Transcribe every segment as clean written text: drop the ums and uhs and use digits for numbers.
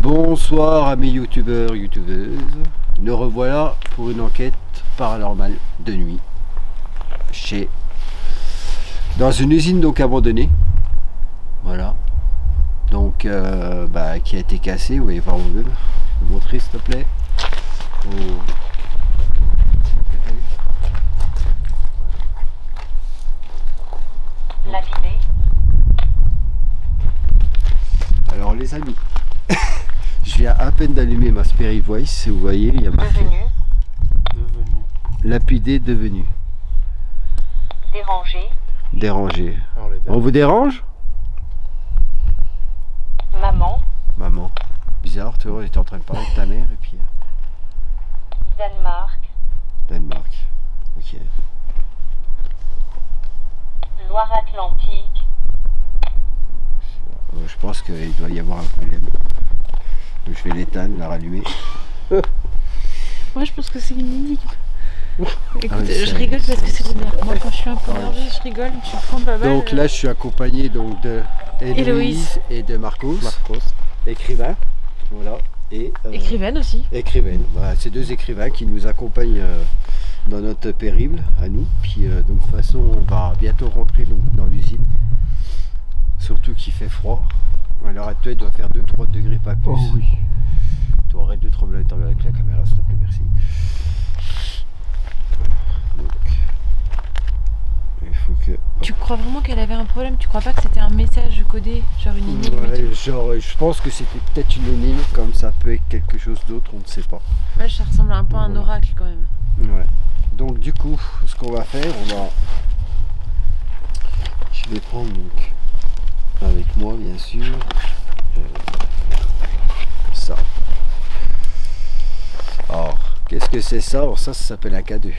Bonsoir amis youtubeurs, youtubeuses. Nous revoilà pour une enquête paranormale de nuit dans une usine donc abandonnée. Voilà. Donc qui a été cassée, vous voyez voir vous-même. Je vais vous montrer s'il te plaît. Lapidé. Alors les amis, je viens à peine d'allumer ma Spirit Voice, vous voyez, il y a marqué lapidé, devenu. Dérangé. Dérangé. On vous dérange? Maman. Maman. Bizarre, tu vois, j'étais en train de parler de ta mère et puis... Danemark. Danemark. Ok. Loire-Atlantique. Je pense qu'il doit y avoir un problème. Je vais l'éteindre, la rallumer. Moi je pense que c'est une énigme. Écoute, Ah oui, je rigole parce que c'est lunaire. Moi quand je suis un peu nerveuse, je rigole, tu prends pas mal. Donc là je suis accompagné donc de Héloïse et de Marcos. Écrivain. Voilà. Et écrivaine aussi. Écrivaine. Voilà, ces deux écrivains qui nous accompagnent dans notre périple à nous. Puis donc de toute façon on va bientôt rentrer donc, dans l'usine. Surtout qu'il fait froid. À l'heure actuelle il doit faire 2-3 degrés, pas plus. Oh oui. Tu aurais de trembler avec la caméra s'il te plaît, merci. Donc, il faut que... Tu crois vraiment qu'elle avait un problème? Tu crois pas que c'était un message codé, genre une énigme? Ouais, genre, je pense que c'était peut-être une énigme, comme ça peut être quelque chose d'autre, on ne sait pas. Ouais, ça ressemble un peu à un oracle quand même. Ouais. Donc du coup, ce qu'on va faire, je vais prendre donc avec moi bien sûr ça. Alors, qu'est-ce que c'est ça? Alors ça s'appelle un K2.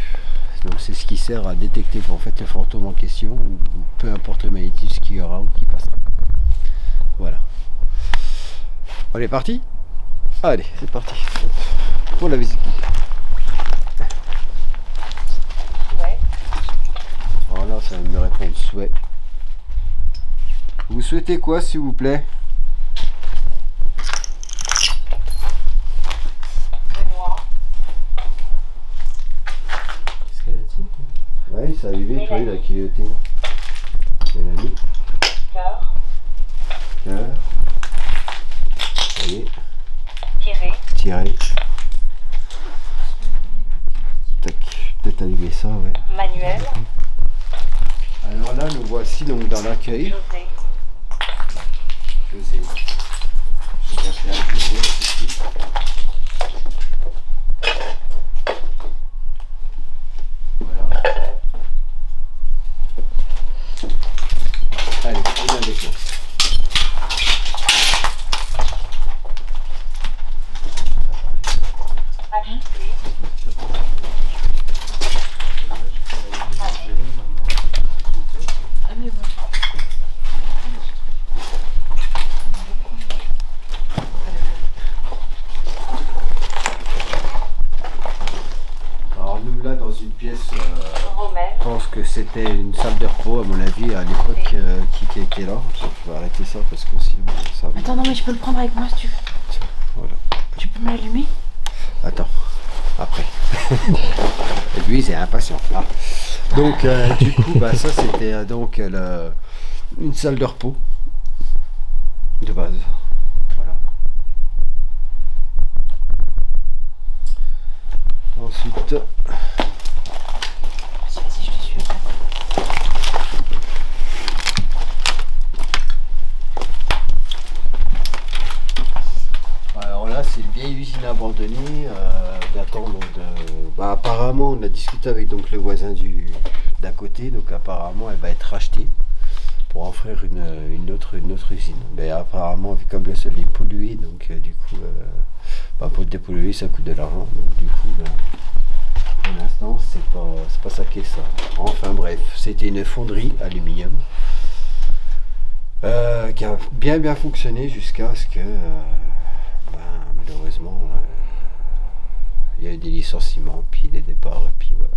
Donc c'est ce qui sert à détecter en fait le fantôme en question, ou peu importe le magnétisme qu'il y aura ou qui passera. Voilà. On est parti? Allez, c'est parti. Pour la visite. Ouais. Alors là, ça va me répondre souhait. Vous souhaitez quoi s'il vous plaît? Benoît. Qu'est-ce qu'elle a dit? Ouais, ça arrivé, toi, il a clignoté. Mélanie. Cœur. Cœur. Allez, Tiré. tirer. Tac, peut-être allumer ça, ouais. Manuel. Alors là, nous voici donc dans l'accueil. José. José. Je vais faire un José aussi. Voilà. Allez, on a avec moi. Acheté. Ah mais voilà. Alors nous là dans une pièce, Romaine. je pense que c'était une salle de repos à mon avis à l'époque qui était là. Je vais arrêter ça parce que sinon ça va. Attends, non mais je peux le prendre avec moi si tu veux. Voilà. Tu peux me l'allumer? Attends, après. Et lui, c'est impatient. Ah. Donc, du coup, ça c'était donc une salle de repos de base. Voilà. Ensuite, Vas-y, je te suis. alors là, c'est une vieille usine abandonnée datant donc de. Apparemment, on a discuté avec donc le voisin d'à côté, donc apparemment, elle va être rachetée pour en faire une autre usine. Mais apparemment, comme le sol est pollué, donc du coup, pour dépolluer, ça coûte de l'argent. Donc du coup, pour l'instant, c'est pas ça qui est ça. Enfin bref, c'était une fonderie aluminium qui a bien fonctionné jusqu'à ce que malheureusement il y a eu des licenciements, puis des départs, et puis voilà.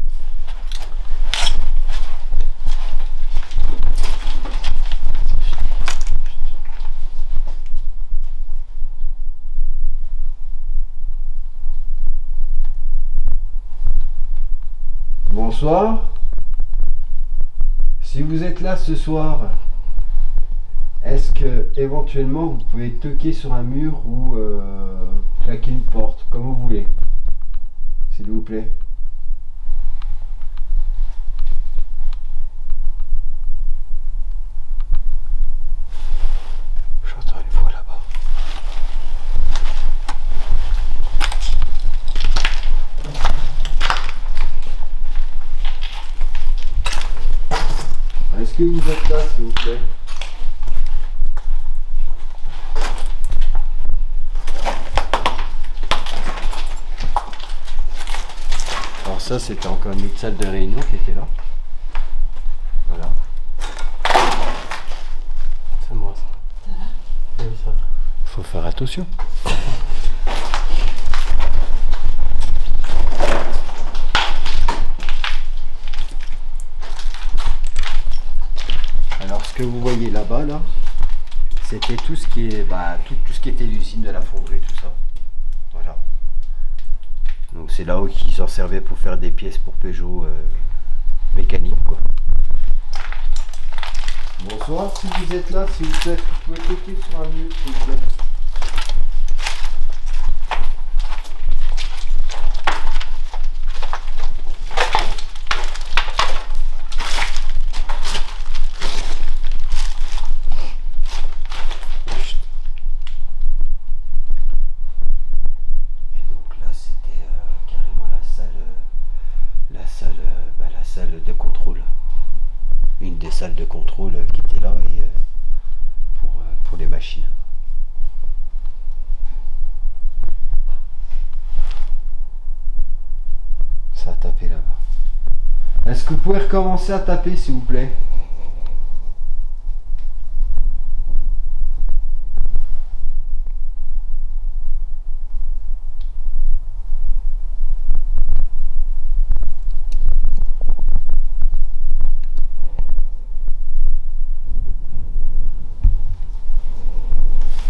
Bonsoir. Si vous êtes là ce soir, est-ce que éventuellement vous pouvez toquer sur un mur ou claquer une porte, comme vous voulez, s'il vous plaît. J'entends une voix là-bas. Est-ce que vous êtes là, s'il vous plaît? Alors ça, c'était encore une autre salle de réunion qui était là. Voilà. C'est moi ça. Ça va? Oui, ça va. Faut faire attention. Alors ce que vous voyez là-bas, là, c'était tout ce qui est, tout ce qui était l'usine de la fonderie, tout ça. Voilà. Donc c'est là où ils s'en servaient pour faire des pièces pour Peugeot mécanique, quoi. Bonsoir, si vous êtes là, s'il vous plaît, vous pouvez cliquer sur un mur, s'il vous plaît. De contrôle, une des salles de contrôle qui était là et pour les machines. Ça a tapé là-bas. Est-ce que vous pouvez recommencer à taper, s'il vous plaît?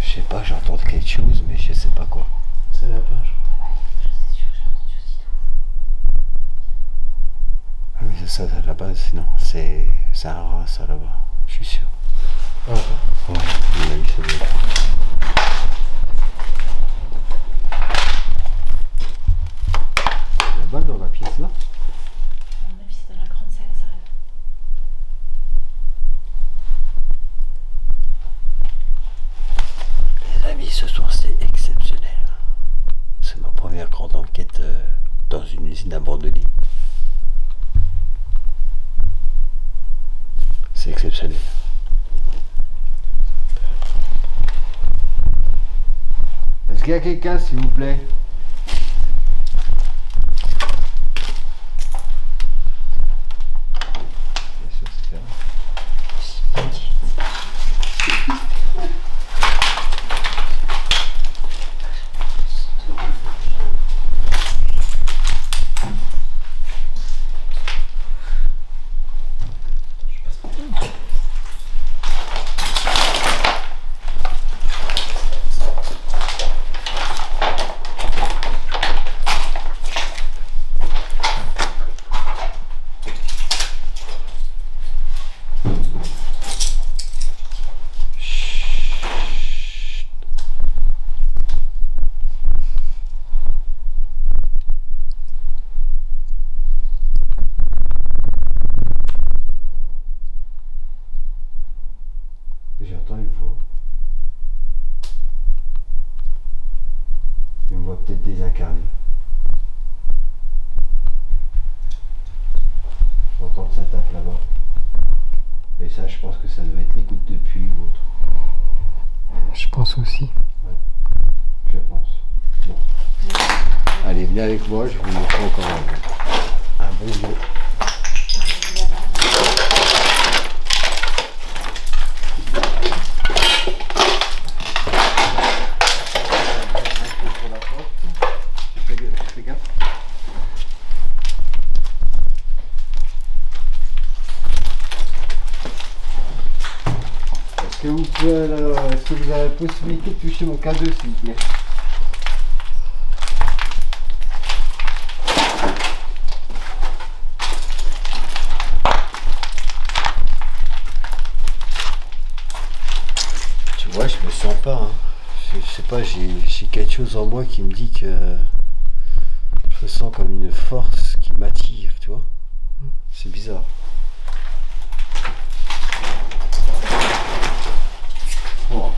Je sais pas, j'entends quelque chose, mais je sais pas quoi. C'est la page. Ah oui, c'est ça à la base, sinon c'est un rat, ça là-bas, je suis sûr. Ah, Ouais, à mon avis, ça doit être. Là-bas, dans la pièce là. À mon avis, c'est dans la grande salle, ça arrive. Les amis, ce soir c'est exceptionnel. C'est ma première grande enquête dans une usine abandonnée. C'est exceptionnel. Est-ce qu'il y a quelqu'un, s'il vous plaît? Bien sûr, c'est fermé. J'entends une voix. Une voix peut-être désincarnée. J'entends que ça tape là-bas. Et ça, je pense que ça doit être les gouttes de pluie ou autre. je pense aussi. Ouais, je pense. Bon. Allez, venez avec moi, je vous montre encore un bon jeu. Fais gaffe. Est-ce que vous pouvez, est-ce que vous avez la possibilité de toucher mon K2, s'il vous plaît? Je sais pas, j'ai quelque chose en moi qui me dit que je sens comme une force qui m'attire, tu vois. C'est bizarre. Oh.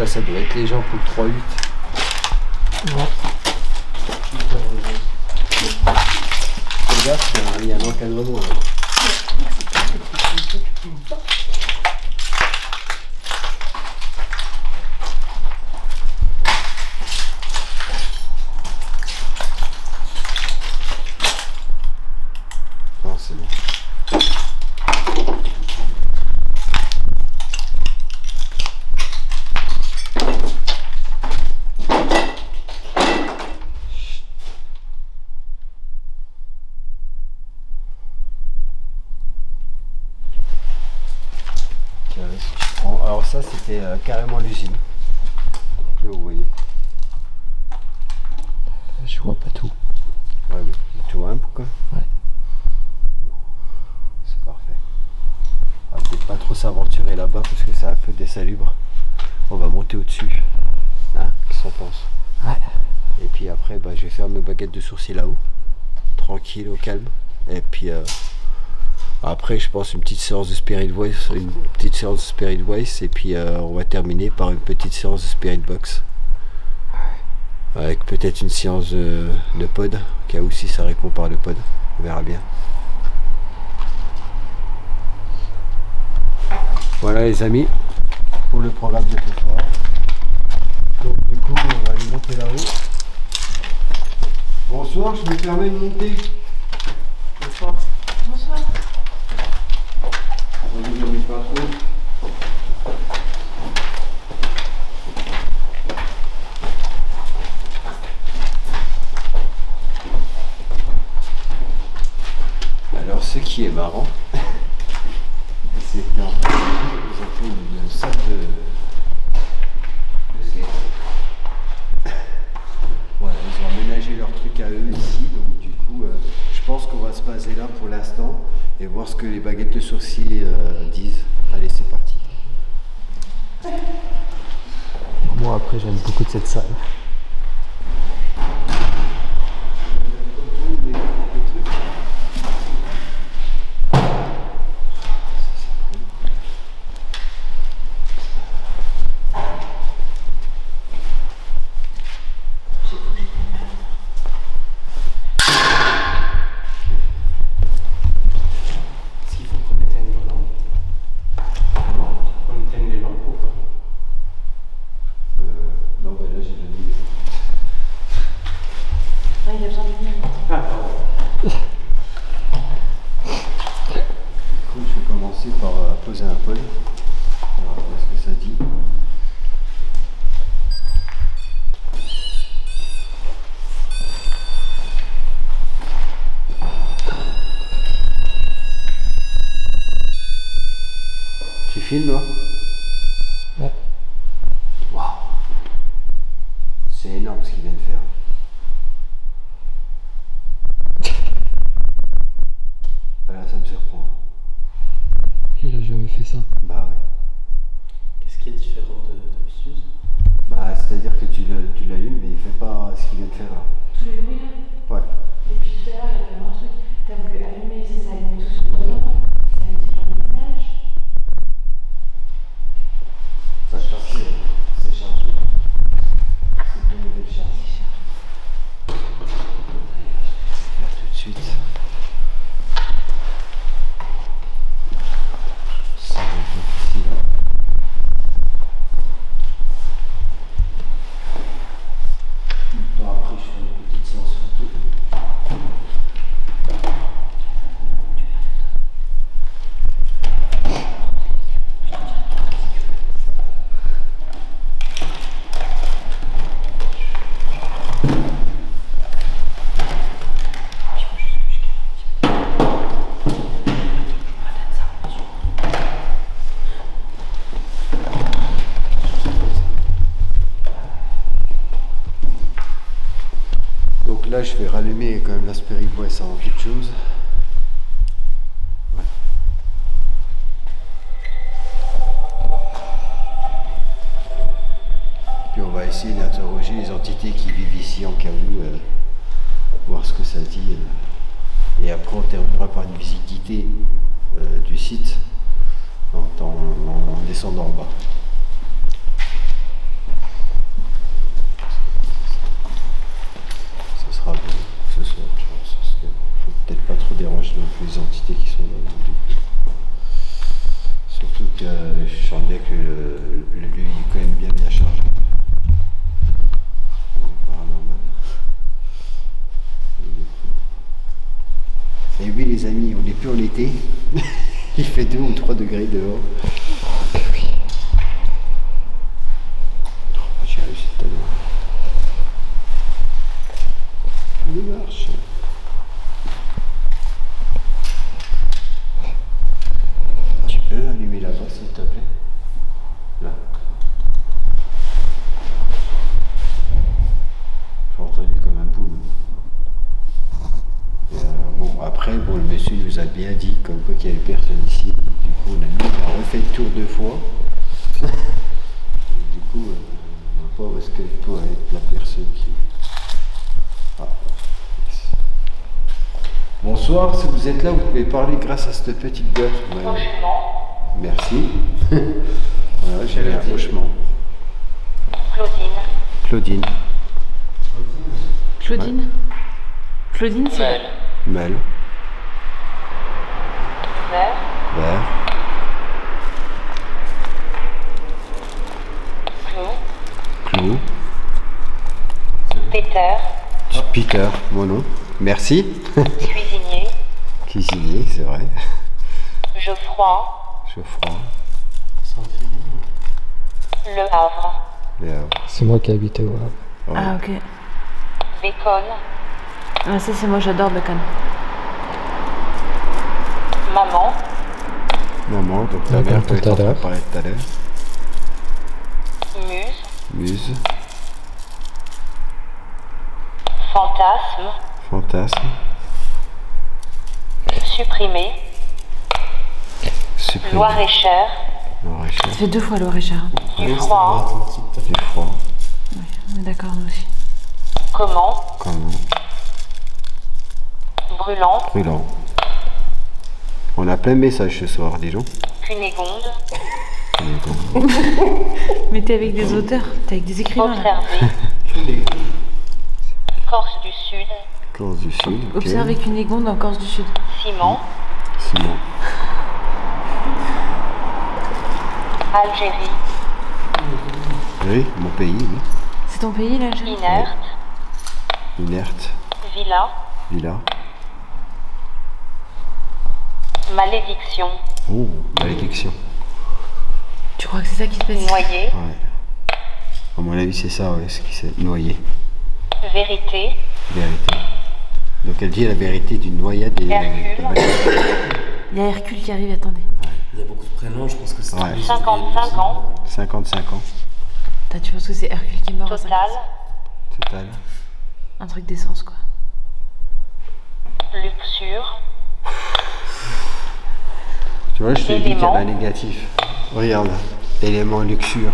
Ça doit être les gens pour le 3-8. Ouais. Fais gaffe, il y a un encadrement là. Non, c'est bon. Si tu prends... Alors ça c'était carrément l'usine. Là vous voyez. Je vois pas tout. Ouais mais tu vois un peu quoi. Ouais. C'est parfait. On va peut-être pas trop s'aventurer là-bas parce que c'est un peu désalubre. On va monter au-dessus. Hein, qu'est-ce qu'on pense? Ouais. Et puis après bah, je vais faire mes baguettes de sourcils là-haut. Tranquille, au calme. Et puis après je pense une petite séance de Spirit Voice, et puis on va terminer par une petite séance de Spirit Box. Avec peut-être une séance de pod, au cas où si ça répond par le pod. On verra bien. Voilà les amis, pour le programme de ce soir. Donc du coup on va aller monter là-haut. Bonsoir, je me permets de monter. Bonsoir. Bonsoir. On ne vous pas trop. Alors ce qui est marrant, c'est qu'en fait, ils ont fait une salle de skate. Voilà, ils ont aménagé leur truc à eux ici, donc du coup, je pense qu'on va se baser là pour l'instant et voir ce que les baguettes de sourcils disent. Allez, c'est parti. Moi après j'aime beaucoup de cette salle. Il a besoin de venir. Ah, pardon. Cool, je vais commencer par poser un pod. On va voir ce que ça dit. Tu filmes là? Ouais. Waouh! C'est énorme ce qu'il vient de faire. Voilà, ça me surprend. Il a jamais fait ça. Bah ouais. Qu'est-ce qui est différent d'habitude? Bah c'est-à-dire que tu l'allumes mais il fait pas ce qu'il vient de faire là. Tous les bruits là. Ouais. Depuis tout à l'heure, il y a vraiment un truc. T'as voulu allumer, ça s'est allumé tout seul. Ça a dit le message. donc là, je vais rallumer quand même l'aspériboise avant toute chose. Ouais. Puis on va essayer d'interroger les entités qui vivent ici en cas où, voir ce que ça dit. Et après, on terminera par une visite guidée du site en descendant en bas. Ce sera bon ce soir, je pense, parce qu'il ne faut peut-être pas trop déranger non plus les entités qui sont là. Surtout que je sens bien que le lieu est quand même bien chargé. Paranormal. Et oui les amis, on n'est plus en été. Il fait 2 ou 3 degrés dehors. Oui. Oh, j'ai réussi tout à l'heure. Il marche. Tu peux allumer la voix s'il te plaît? Là. J'ai entendu comme un boum. Bon, après, bon, le monsieur nous a bien dit comme quoi qu'il y avait personne ici. Du coup, on a refait le tour 2 fois. Du coup, on ne voit pas où est-ce qu'elle peut être la personne qui... Ah. Bonsoir, si vous êtes là, vous pouvez parler grâce à cette petite boîte. Franchement. Merci. Voilà, j'ai un hochement. Claudine. Claudine. Claudine. Ouais. Claudine, c'est. Mel. Vert. Vert. Clou. Clou. Peter. Peter, mon nom. Merci. Cuisinier. Cuisinier, c'est vrai. Geoffroy. Geoffroy. Le Havre. C'est moi qui habite au Havre. Ouais. Ah, ok. Bacon. Ah, ça, c'est moi, j'adore bacon. Maman. Maman, donc ta Ouais, mère comme tout à l'heure. parlait tout à l'heure. Muse. Muse. Fantasme. Fantasme. Supprimé. Supprimé. Loir-et-Cher. Loir-et-Cher. Ça fait 2 fois Loir-et-Cher. Du froid. Du froid. On est d'accord, nous aussi. Comment. Comment? Brûlant. Brûlant. On a plein de messages ce soir, dis donc. Cunégonde. Mais t'es avec des auteurs, t'es avec des écrivains. Là. Observer. Corse du Sud. Corse du Sud. Ok. Observer Cunégonde en Corse du Sud. Ciment. Simon. Algérie. Oui, mon pays, oui. C'est ton pays, là, Algérie? Inerte. Inerte. Villa. Villa. Malédiction. Oh, malédiction. Tu crois que c'est ça qui se passe? Noyer. Ouais. À mon avis, c'est ça, ouais, ce qui s'est noyé. Vérité. Vérité. Donc elle dit la vérité d'une noyade et... Hercule. Il y a Hercule qui arrive, attendez. Il y a beaucoup de prénoms, je pense que c'est... Ouais. 55 ans. 55 ans. Tu penses que c'est Hercule qui est mort à Total. 55? Total. Un truc d'essence, quoi. Luxure. Tu vois, je t'ai dit qu'il y Élément. avait un négatif. Regarde, élément luxure.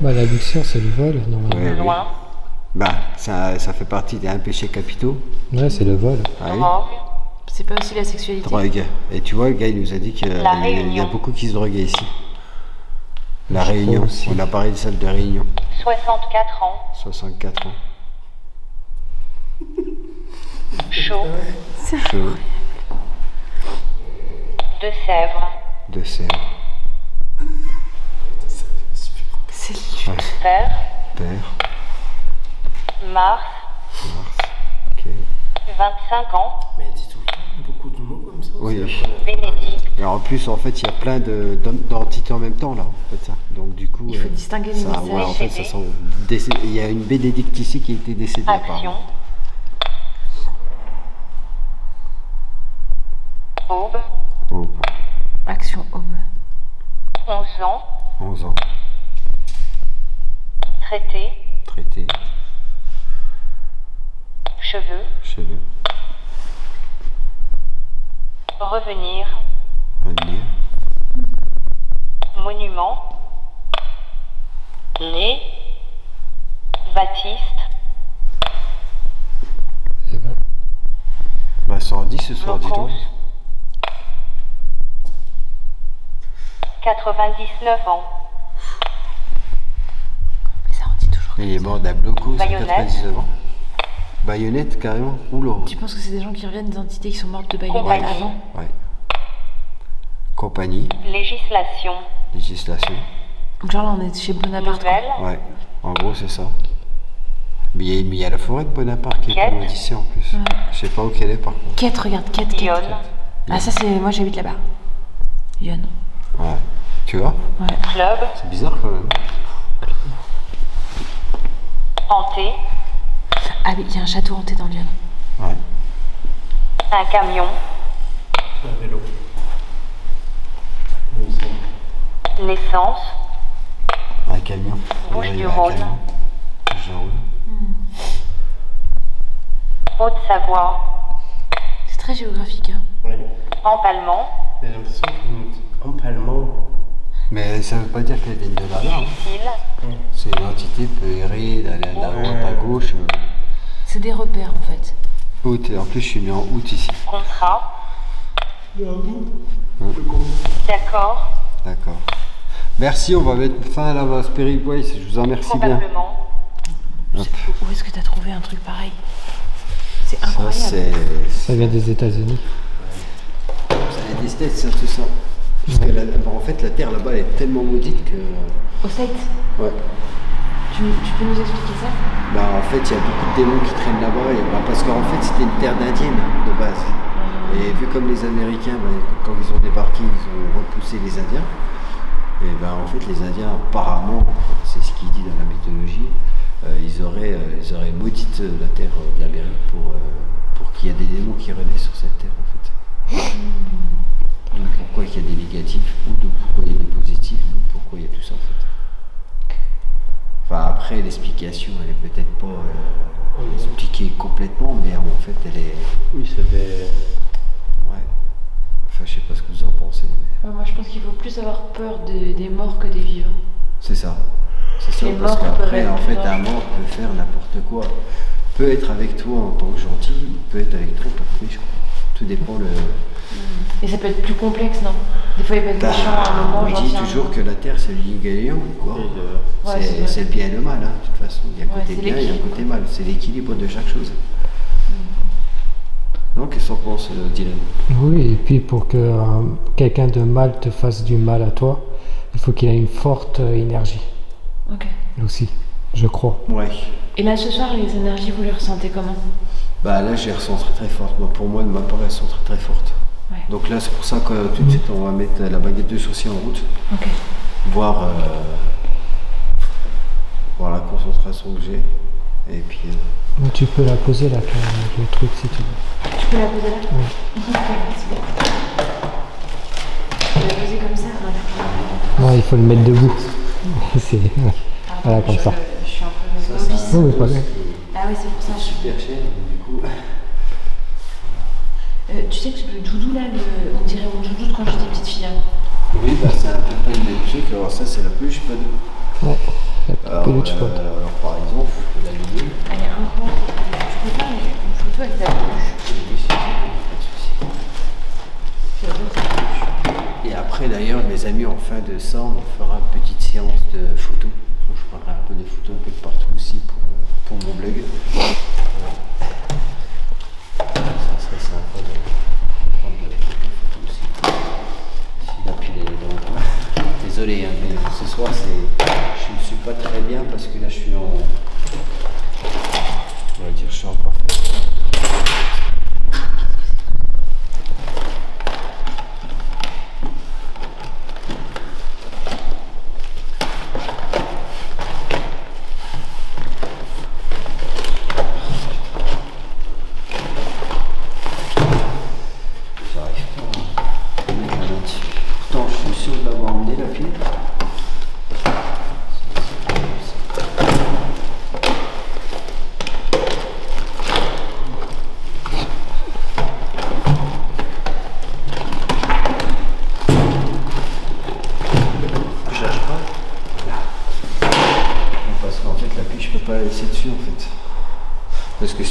Bah, la luxure, c'est le vol, normalement. Ouais, oui. Loin. Bah, ça fait partie des 1 péché capitaux. Ouais, c'est le vol. Ah oui. Drogue. C'est pas aussi la sexualité? Drogue. Et tu vois, le gars, il nous a dit qu'il y La a Réunion. beaucoup qui se droguaient ici. La Je Réunion, crois aussi. on a parlé de celle de Réunion. 64 ans. 64 ans. Chaud. Chaud, De Sèvres. de Sèvres. C'est lui. Père. Père, Mars. Mars. Ok. 25 ans. Mais elle dit tout le temps beaucoup de mots comme ça. Oui. C'est la première fois. Bénédicte. Et en plus, en fait, il y a plein d'entités en même temps, là. En fait, ça. Donc, du coup. Il faut distinguer les ça, messages. ouais, en fait, ça Décédé. sent. Il y a une bénédicte ici qui a été décédée. Action. apparemment. Aube. Oh, Action Aube. 11 ans. 11 ans. Traité. Traité. cheveux, cheveux, revenir, revenir, monument, nez, Baptiste, Eh ben, bah 110 ce soir, dis donc. Locos, 99 ans, Mais ça en dit toujours. Il est mort d'un bloco, c'est Baïonnette. 99 ans. Baïonnette, carrément. Oula. Tu penses que c'est des gens qui reviennent des entités qui sont mortes de baïonnette Compagnie. avant? Ouais. Compagnie, législation, législation. Genre là on est chez Bonaparte. quoi. nouvelle, Ouais, en gros, c'est ça. Mais il y a la forêt de Bonaparte qui est pas Quête. loin d'ici en plus. Je sais pas où qu'elle est par contre. Quête, regarde, Quête, Quête. Yonne, Ah ça c'est... Moi j'habite là-bas. Yonne. Ouais. Tu vois? Ouais. club, C'est bizarre quand même. hanté, Ah mais il y a un château hanté dans Lyon. Ouais. un camion, Un vélo. Il me semble. naissance, Un camion. Bouche Il y du a un Rhône. camion. Genre, Haute-Savoie, C'est très géographique. Hein. Ouais. empalement, J'ai l'impression qu'empalement. mais ça veut pas dire qu'elle vient de là. Hein. difficile, C'est une entité peut errer, d'aller à droite, à gauche. C'est des repères en fait. Août, en plus je suis né en août ici. contrat, d'accord, D'accord. Merci, on va mettre fin à la Spirit Way, je vous en remercie bien. probablement, Hop. Où est-ce que t'as trouvé un truc pareil? C'est Ça incroyable. c'est... ça vient des États-Unis. Ça vient des States, ça, tout ça. Parce que en fait la terre là-bas elle est tellement maudite que... Au States, Ouais. tu peux nous expliquer ça? Bah en fait il y a beaucoup de démons qui traînent là-bas, parce qu'en fait c'était une terre d'indienne de base. Et vu comme les Américains, quand ils ont débarqué, ils ont repoussé les Indiens. Et ben en fait les Indiens apparemment, c'est ce qu'il dit dans la mythologie, ils auraient maudite la terre de l'Amérique pour qu'il y ait des démons qui renaissent sur cette terre en fait. Donc pourquoi il y a des négatifs, ou pourquoi il y a des positifs, ou pourquoi il y a tout ça en fait. Enfin après l'explication elle est peut-être pas expliquée complètement, mais en fait elle est... Oui, ça fait. Ouais. Enfin je sais pas ce que vous en pensez. Mais... Moi je pense qu'il faut plus avoir peur des morts que des vivants. C'est ça. C'est ça, Les parce morts peuvent qu'après, être en fait, plus un mort peut faire n'importe quoi. Peut être avec toi en tant que gentil, il peut être avec toi en tant que méchant. Tout dépend le... Et ça peut être plus complexe, non? Des fois il peut être méchant à un moment, on gentil dit à un toujours moment. que la terre, c'est le yin et le yang, quoi. Ouais, Ouais, c'est vrai. C'est le bien et le mal, hein, de toute façon. Il y a un Ouais, côté c'est bien et un l'équilibre. côté mal. C'est l'équilibre de chaque chose. Non, qu'est-ce qu'on pense, Dylan? Oui, et puis pour que quelqu'un de mal te fasse du mal à toi, il faut qu'il ait une forte énergie Ok. aussi, je crois. Ouais. Et là ce soir, les énergies, vous les ressentez comment? Bah là, j'ai ressenti très forte. Moi, pour moi, de ma part, elles sont très très fortes. Ouais. Donc là, c'est pour ça que tout de suite, on va mettre la baguette de saucier en route. Ok. Voir la concentration que j'ai. Et puis, Tu peux la poser là, le truc si tu veux. Tu peux la poser là? Oui. Ok, merci. Tu peux la poser comme ça? Non, il faut le mettre debout. C'est... Voilà, comme ça. Je suis un peu novice. Oui, mais pas bien. Ah oui, c'est pour ça. super cher, du coup. Tu sais que le doudou là, on dirait mon doudou de quand j'étais petite fille. Hein. Oui, bah c'est un peu pas le même truc. Alors ça, c'est la peluche pod. Ouais, la petite Alors, peluche pod. alors par exemple, je peux l'allumer. Ah, il y a un grand. Je peux faire une photo avec ta peluche. Et après, d'ailleurs, mes amis, en fin de ça, on fera une petite séance de photos. Donc, je prendrai un peu des photos un peu de partout aussi pour mon blog. Ça serait sympa de prendre quelques photos aussi. S'il a pilé les dents. Désolé, hein, mais ce soir, je ne suis pas très bien parce que là, je suis en... On va dire, je suis en parfait.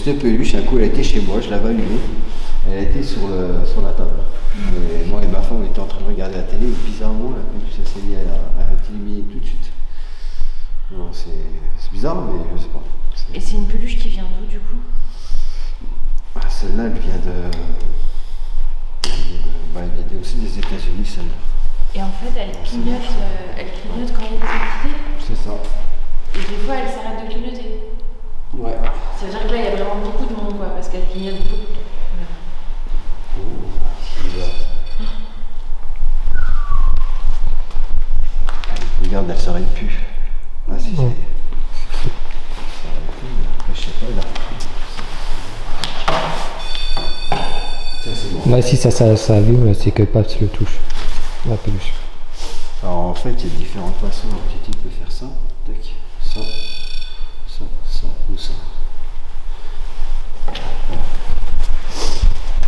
cette peluche, un coup elle était chez moi, je l'avais allumée, elle était sur la table. Et moi et ma femme on était en train de regarder la télé, et bizarrement la peluche elle s'est mise à illuminer tout de suite. Non, c'est bizarre, mais je sais pas. Et c'est une peluche qui vient d'où du coup? Ah, celle-là elle vient elle vient aussi des États-Unis, celle-là. Et en fait, elle clignote quand il y a des activités. C'est ça. Et des fois, elle s'arrête de clignoter. Ouais. Ça veut dire que là, il y a vraiment beaucoup de monde, quoi, parce qu'elle clignote beaucoup. C'est bizarre. Regarde, elle s'arrête plus. Ah si, c'est... Ouais. Ça s'arrête plus, là. Après, je sais pas, là. Ça, c'est bon. Là, si ça allume, c'est que Paps le touche. La peluche. Alors, en fait, il y a différentes façons. Alors, tu peux faire ça. Tac. Ça. Ça ou ça.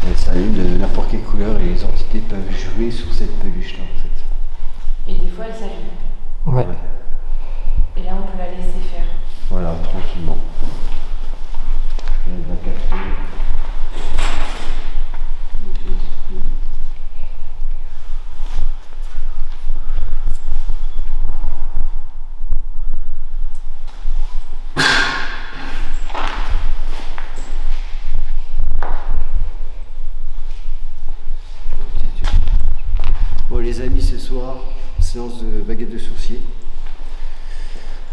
Elle s'allume de n'importe quelle couleur et les entités peuvent jouer sur cette peluche-là, en fait. Et des fois, elle s'allume. Ouais. Et là, on peut la laisser faire. Voilà, tranquillement. Et elle va capter. Bon les amis, ce soir, séance de baguette de sourcier.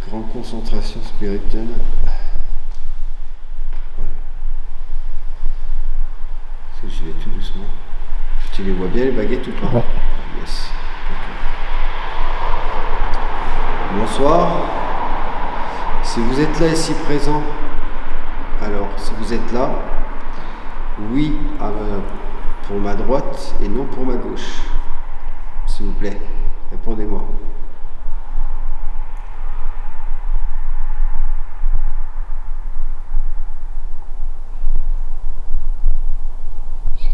Grande concentration spirituelle. Voilà. Parce que j'y vais tout doucement. Tu les vois bien les baguettes ou pas? Ouais. Yes. Ok. Bonsoir. Si vous êtes là ici présent, alors si vous êtes là, oui pour ma droite et non pour ma gauche. S'il vous plaît, répondez-moi.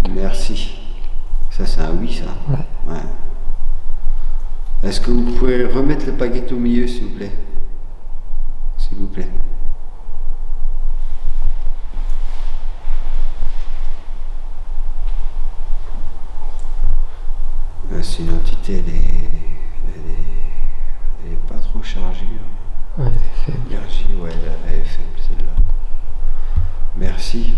Merci. Ça c'est un oui ça. Ouais. Est-ce que vous pouvez remettre le baguette au milieu s'il vous plaît? S'il vous plaît. C'est une entité, elle est pas trop chargée. Ouais, elle est faible. L'énergie, ouais, elle est faible celle-là. Merci.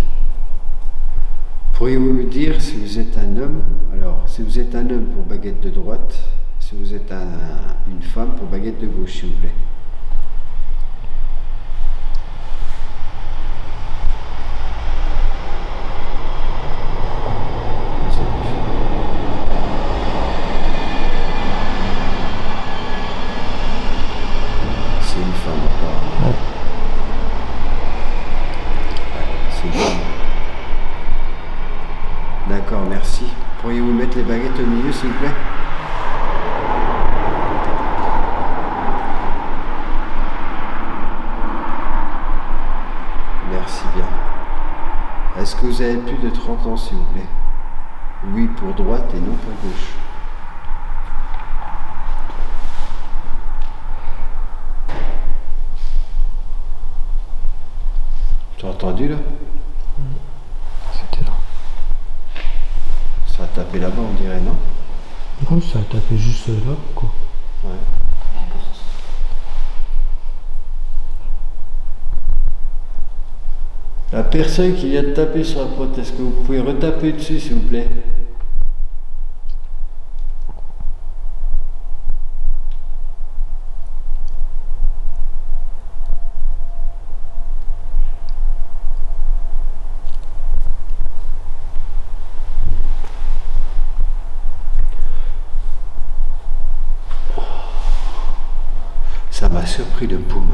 Pourriez-vous me dire si vous êtes un homme? Alors, si vous êtes un homme pour baguette de droite, si vous êtes une femme pour baguette de gauche, s'il vous plaît. C'est une femme apparemment. Ouais. C'est une femme. D'accord, merci. Pourriez-vous mettre les baguettes au milieu, s'il vous plaît? Merci bien. Est-ce que vous avez plus de 30 ans, s'il vous plaît? Oui pour droite et non pour gauche. Tu as entendu là? C'était là. Ça a tapé là-bas, on dirait, non? Non, ça a tapé juste là, quoi. Ouais. La personne qui vient de taper sur la porte, est-ce que vous pouvez retaper dessus, s'il vous plaît? Ça m'a surpris le boum.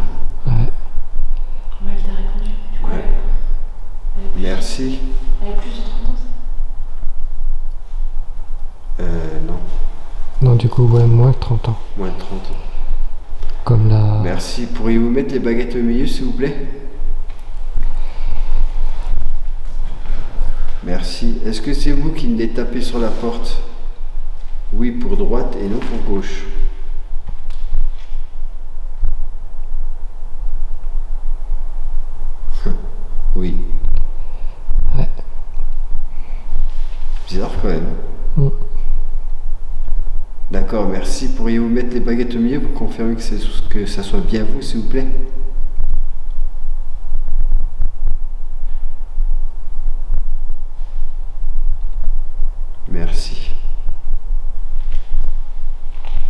Ouais. Mais elle t'a répondu. Du coup, Ouais. Merci. elle a plus de 30 ans, ça? Non, Non, du coup, ouais, moins de 30 ans. moins de 30 ans. Comme la... Merci. Pourriez-vous mettre les baguettes au milieu, s'il vous plaît? Merci. Est-ce que c'est vous qui venez taper sur la porte? Oui pour droite et non pour gauche. Oui. bizarre quand même. Mm. D'accord, merci. Pourriez-vous mettre les baguettes au milieu pour confirmer que ça soit bien vous, s'il vous plaît? Merci.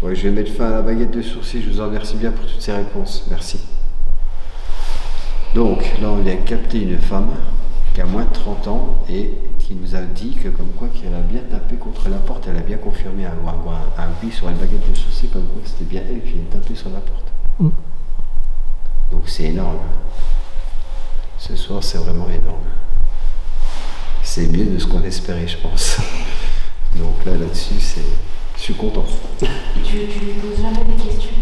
Ouais, je vais mettre fin à la baguette de sourcil. Je vous en remercie bien pour toutes ces réponses. Merci. Donc, là, on vient capter une femme qui a moins de 30 ans et qui nous a dit que, comme quoi, qu'elle a bien tapé contre la porte. Elle a bien confirmé un oui sur une baguette de sourcil, comme quoi c'était bien elle qui vient taper sur la porte. Mm. Donc, c'est énorme. Ce soir, c'est vraiment énorme. C'est mieux de ce qu'on espérait, je pense. Donc là-dessus, je suis content. Tu lui poses jamais des questions?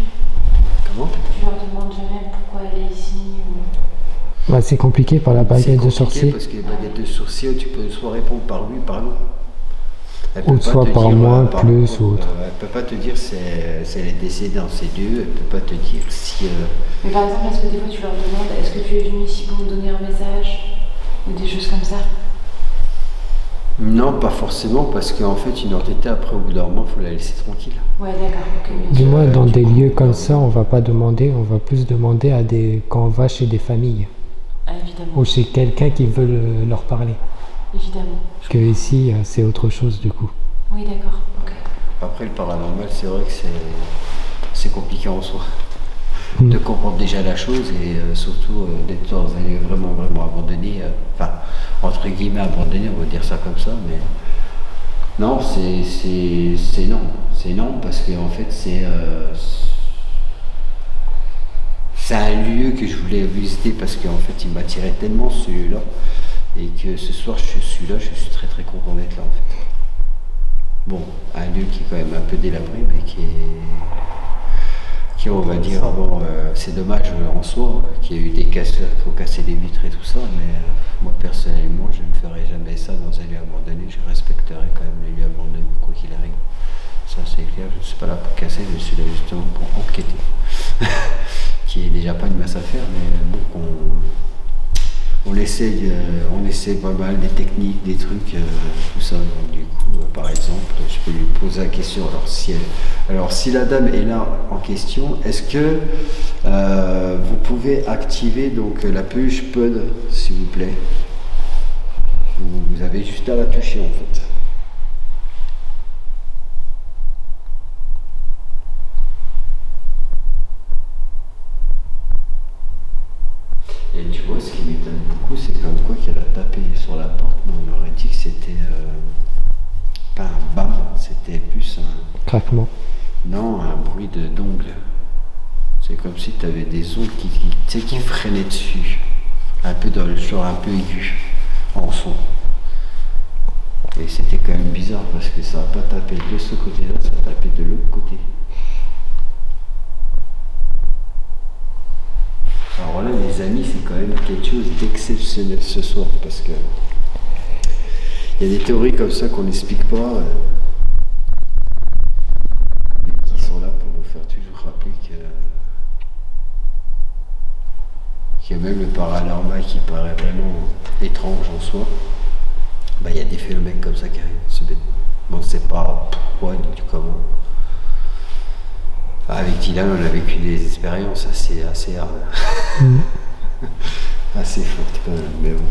Comment? Tu leur demandes jamais pourquoi elle est ici ou... Bah, c'est compliqué par la C'est baguette de compliqué sourcil. parce que les baguettes de sourcil, tu peux soit répondre par oui, par non. Elle peut Ou pas soit te par dire, moins, par plus contre, ou autre. elle peut pas te dire si elle est décédée en C2, elle peut pas te dire si... Mais par exemple, est-ce que des fois tu leur demandes est-ce que tu es venu ici pour me donner un message? Ou des choses comme ça? Non, pas forcément, parce qu'en fait, une entité, après, au bout d'un moment, il faut la laisser tranquille. Ouais, d'accord, ok. bien Du sûr. moins, dans des lieux comme ça, on va pas demander, on va plus demander à quand on va chez des familles Ah, évidemment. ou chez quelqu'un qui veut leur parler. Évidemment. Que ici, c'est autre chose du coup. Oui, d'accord, ok. Après, le paranormal, c'est vrai que c'est compliqué en soi. Mm. De comprendre déjà la chose et surtout d'être dans un lieu vraiment, vraiment abandonné. Enfin, entre guillemets abandonné, on va dire ça comme ça, mais non, c'est énorme. C'est énorme parce qu'en fait, c'est un lieu que je voulais visiter parce qu'en fait, il m'attirait tellement celui-là et que ce soir, je suis là, je suis très très content d'être là en fait. Bon, un lieu qui est quand même un peu délabré, mais qui on va dire, bon, c'est dommage en soi qu'il y ait eu des casseurs qui ont cassé les vitres et tout ça, mais moi personnellement, je ne ferai jamais ça dans un lieu abandonné. Je respecterai quand même les lieux abandonnés, quoi qu'il arrive. Ça, c'est clair. Je ne suis pas là pour casser, je suis là justement pour enquêter. Qui est déjà pas une masse à faire, mais bon, on essaie pas mal des techniques, des trucs, tout ça. Donc, du coup, par exemple, je peux lui poser la question. Alors, si la dame est là en question, est-ce que vous pouvez activer donc la peluche PUD, s'il vous plaît? Vous avez juste à la toucher en fait. Et tu vois, ce qui m'étonne beaucoup, c'est comme quoi qu'elle a tapé sur la porte, mais on aurait dit que c'était pas un bam, c'était plus un... Craquement. Non, un bruit d'ongles. C'est comme si tu avais des ongles qui freinaient dessus. Un peu dans le genre un peu aigu, en son. Et c'était quand même bizarre parce que ça n'a pas tapé de ce côté-là, ça a tapé de l'autre côté. Alors là, les amis, c'est quand même quelque chose d'exceptionnel ce soir parce que il y a des théories comme ça qu'on n'explique pas, mais qui sont là pour nous faire toujours rappeler qu'il y a même le paranormal qui paraît vraiment étrange en soi. Bah, il y a des phénomènes comme ça qui arrivent. C'est bête. Bon, on ne sait pas pourquoi ni comment. Avec Dylan, on a vécu des expériences assez hard. Assez fortes quand même, mais bon,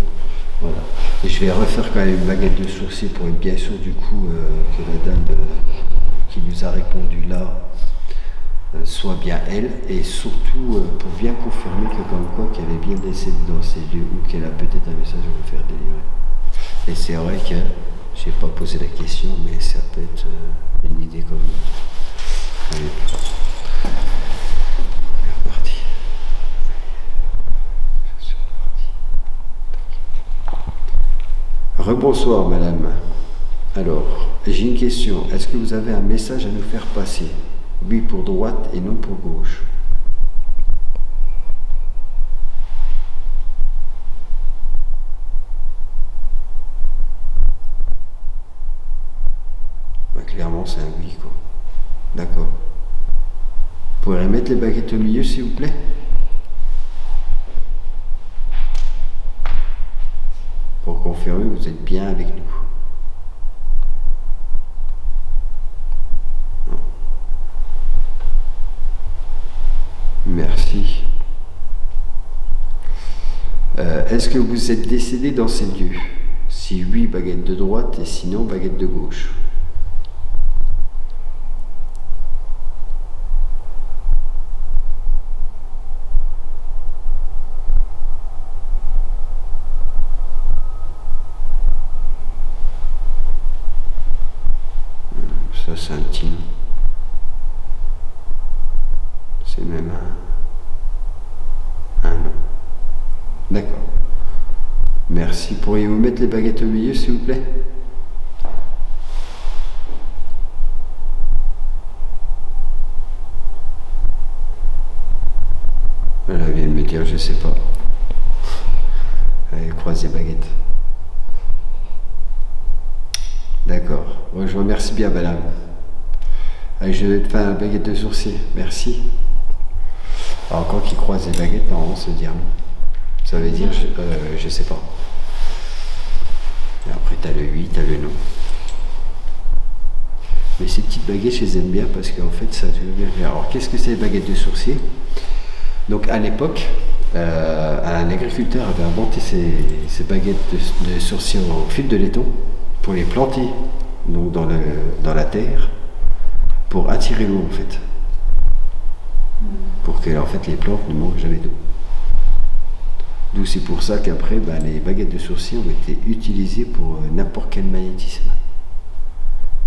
voilà. Et je vais refaire quand même une baguette de sourcil pour être bien sûr du coup que la dame qui nous a répondu là soit bien elle, et surtout pour bien confirmer que comme quoi qu'elle est bien décédée dans ces lieux ou qu'elle a peut-être un message à vous faire délivrer. Et c'est vrai que je n'ai pas posé la question, mais ça peut être une idée comme l'autre. Allez. Rebonsoir madame. Alors, j'ai une question. Est-ce que vous avez un message à nous faire passer? Oui pour droite et non pour gauche. Bah, clairement c'est un oui quoi. D'accord. Vous pourriez mettre les baguettes au milieu s'il vous plaît? Pour confirmer que vous êtes bien avec nous. Est-ce que vous êtes décédé dans ces lieux? Si oui, baguette de droite et sinon baguette de gauche. Ça c'est un petit nom. C'est même un nom. D'accord. Merci. Pourriez-vous mettre les baguettes au milieu, s'il vous plaît? Elle vient de me dire, je sais pas. Elle croise les baguettes. D'accord. Bon, je vous remercie bien, madame. Allez, je vais te faire une baguette de sourcil. Merci. Alors, quand il croise les baguettes, normalement, ça veut dire non. Ça veut dire, je sais pas. Et après, tu as le oui, tu as le non. Mais ces petites baguettes, je les aime bien parce qu'en fait, ça veut bien faire. Alors, qu'est-ce que c'est les baguettes de sourcil? Donc, à l'époque, un agriculteur avait inventé ces baguettes de sourcil en fil de laiton pour les planter donc dans la terre pour attirer l'eau en fait. Pour que en fait, les plantes ne manquent jamais d'eau. D'où c'est pour ça qu'après, les baguettes de sourcil ont été utilisées pour n'importe quel magnétisme.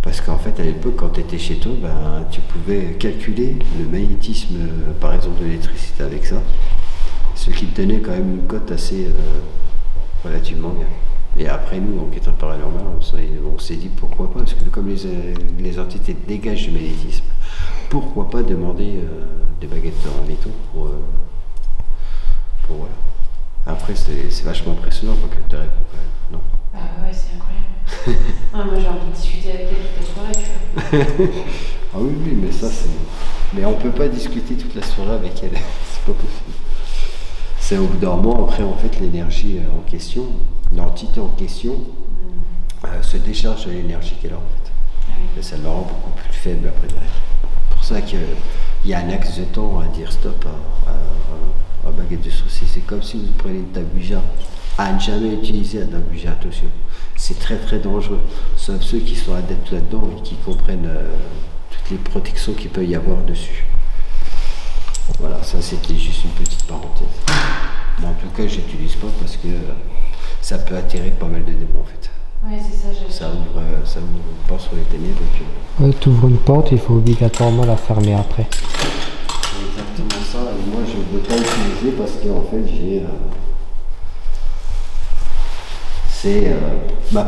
Parce qu'en fait, à l'époque, quand tu étais chez toi, tu pouvais calculer le magnétisme, par exemple, de l'électricité avec ça. Ce qui te donnait quand même une cote assez relativement bien. Et après, nous, enquêteurs paranormaux, on s'est dit pourquoi pas, parce que comme les entités dégagent du magnétisme, pourquoi pas demander des baguettes en laiton pour voilà. Après, c'est vachement impressionnant quand tu réponds quand même, non? Ah ouais, c'est incroyable. Moi j'ai envie de discuter avec elle toute la soirée, tu vois. Ah oui, mais ça c'est... Mais on peut pas discuter toute la soirée avec elle, c'est pas possible. C'est au bout d'un moment, après en fait l'énergie en question, l'entité en question, se décharge de l'énergie qu'elle a en fait. Ah oui. Et ça la rend beaucoup plus faible après derrière. C'est pour ça qu'il y a un axe de temps à dire stop à baguette de sourcil. C'est comme si vous prenez une tabuja à ne jamais utiliser un tabuja, attention. C'est très très dangereux, sauf ceux qui sont adeptes là-dedans et qui comprennent toutes les protections qu'il peut y avoir dessus. Voilà, ça c'était juste une petite parenthèse. Mais en tout cas, j'utilise pas parce que ça peut attirer pas mal de démons en fait. Ouais, c'est ça, Ça ouvre une porte sur les ténèbres et puis... Ouais, tu ouvres une porte, il faut obligatoirement la fermer après. C'est exactement ça, et moi je ne veux pas l'utiliser parce qu'en fait j'ai...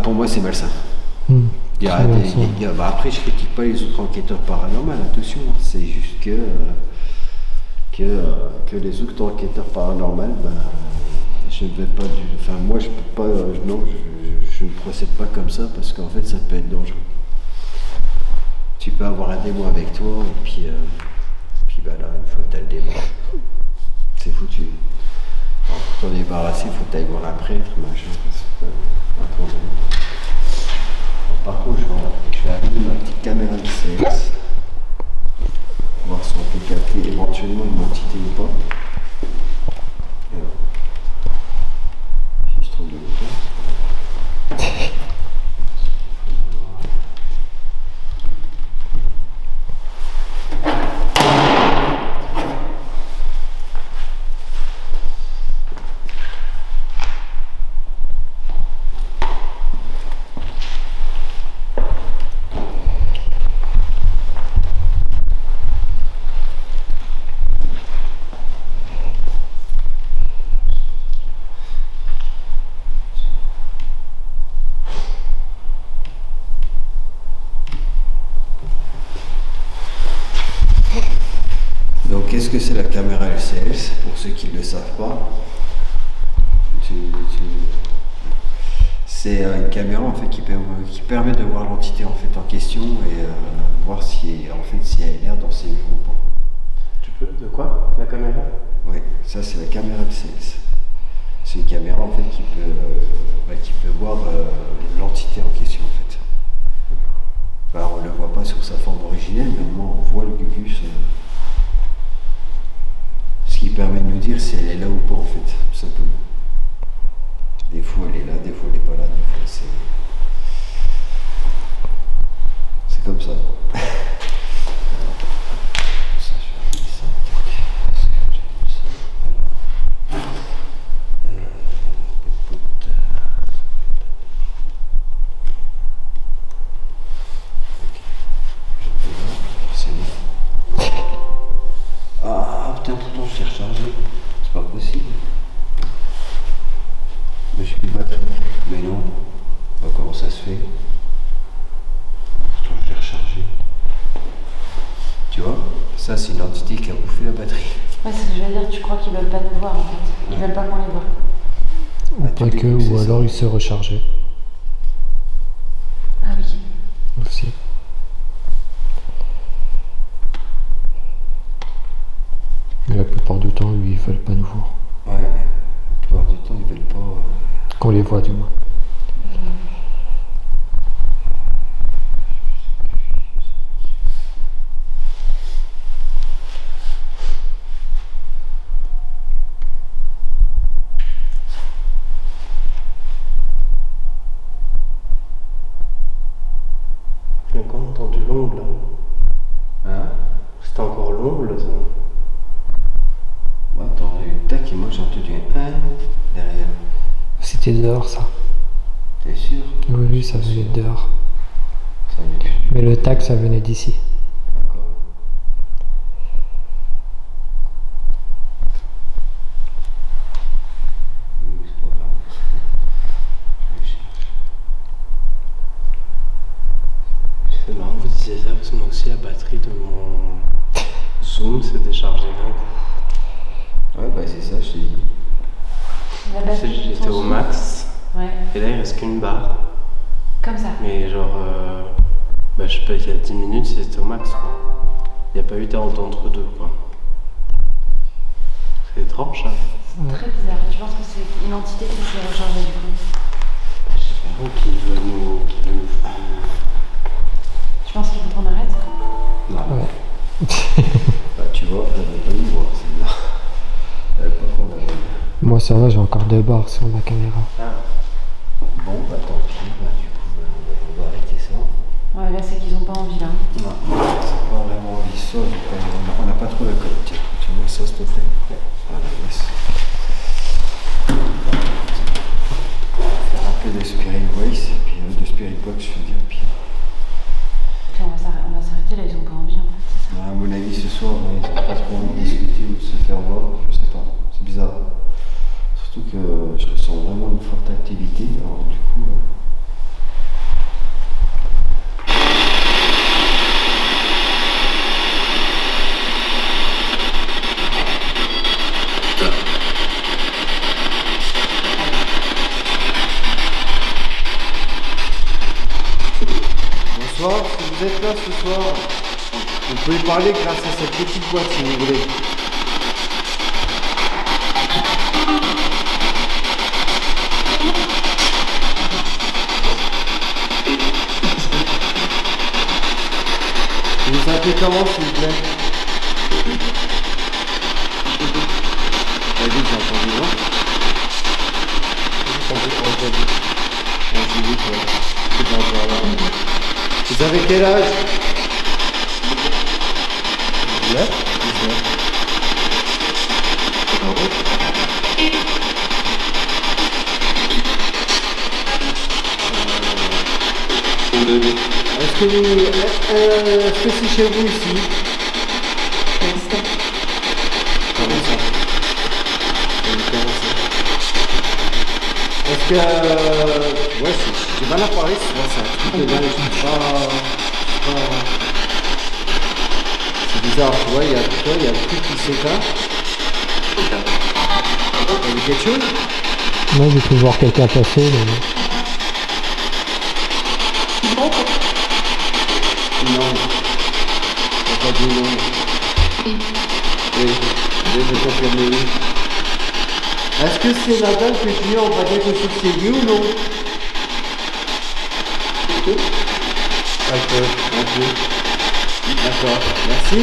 pour moi c'est malsain. Après je critique pas les autres enquêteurs paranormaux, attention, c'est juste que les autres enquêteurs paranormaux, je ne vais pas moi je peux pas, non, je ne procède pas comme ça parce qu'en fait ça peut être dangereux. Tu peux avoir un démon avec toi et puis là, une fois que tu as le démon, c'est foutu. Alors, pour t'en débarrasser, il faut que tu ailles voir un prêtre, machin. Par contre, je vais allumer ma petite caméra de CS. Voir si on peut capter éventuellement une entité ou pas. Et voilà. Si je trouve de l'autre. Donc qu'est-ce que c'est la caméra LCS pour ceux qui ne le savent pas? C'est une caméra en fait qui permet de voir l'entité en fait en question et voir si elle a l'air dans ses livres ou pas. Tu peux? De quoi? La caméra? Oui, ça c'est la caméra LCS. C'est une caméra en fait qui peut voir l'entité en question en fait. Alors on ne le voit pas sur sa forme originelle, mais au moins on voit le gugus. Ce qui permet de nous dire si elle est là ou pas en fait, tout simplement. Des fois elle est là, des fois elle est pas là, des fois c'est comme ça. Ça, je vais remettre ça. Parce que j'ai mis ça. Alors. C'est bon. Ah putain, pourtant je t'ai rechargé. C'est pas possible. Mais j'ai plus de batterie. Mais non. Bah, comment ça se fait? Pourtant je l'ai rechargé. Tu vois? Ça c'est une entité qui a bouffé la batterie. Ouais, c'est ce que je veux dire, tu crois qu'ils veulent pas nous voir en fait. Ils veulent pas qu'on les voit. Ou pas que, ou alors il se rechargeait Ah oui. aussi. Mais la plupart du temps, ils veulent pas nous voir. Ouais. La plupart du temps ils veulent pas. Qu'on les voit du moins. J'ai encore entendu l'ongle là. Hein? C'était encore l'ongle ça. Attends, j'ai eu tac et moi j'ai entendu un derrière. C'était dehors ça. T'es sûr? Oui, oui, ça venait de dehors. Ça vient du. Mais le tac, ça venait d'ici. D'accord. Oui, c'est pas grave. Je cherche. C'est marrant que vous disiez ça parce que moi aussi la batterie de mon Zoom s'est déchargée d'un coup. Ouais, bah c'est ça, je t'ai dit. La batterie, J'étais au max Ouais, et là il reste qu'une barre. comme ça. Mais genre, bah, je sais pas, il y a 10 minutes c'était au max quoi. Il n'y a pas eu d'entre deux quoi. C'est étrange ça. Très bizarre. Tu penses que c'est une entité qui s'est rechargée du coup? Je sais pas, qui veut nous. Tu penses qu'il faut qu'on arrête? Non. Ouais. Bah tu vois, elle veut pas nous voir, celle-là. Elle veut pas qu'on la voie. Moi, ça va, j'ai encore 2 barres sur ma caméra. Ah, Bon, bah tant pis, bah du coup, bah, on va arrêter ça. Ouais, là c'est qu'ils ont pas envie là. Non, c'est pas vraiment envie ça, on n'a pas trop la cote. Tiens, tu mets ça s'il te plaît. Voilà, laisse. On va faire un peu de Spirit Voice, et puis de Spirit Box, je veux dire, puis... Tiens, on va s'arrêter là, ils ont pas envie en fait, c'est ça. À mon avis, ce soir, ils n'ont pas trop envie de discuter ou de se faire voir, je sais pas, c'est bizarre. Surtout que je ressens vraiment une forte activité, alors du coup... Bonsoir, si vous êtes là ce soir, vous pouvez parler grâce à cette petite boîte si vous voulez. Vous vous appelez comment s'il vous plaît? Vas-y, j'ai entendu, non? Vas-y, vite, ouais. C'est pas encore là. Vous avez quel âge? 19. Est-ce que c'est chez vous ici? Comment ça? Est-ce que... ouais, j'ai mal à parler, c'est un truc de dingue, c'est bizarre, tu vois, il y a le truc qui s'éteint. Il y a quelque chose? Moi, j'ai pu voir quelqu'un passer, mais... Non. On n'a pas dit non. Oui, je vais confirmer oui. Est-ce que c'est la dame que tu as, on va dire que c'est lui ou non? Un peu. D'accord, merci.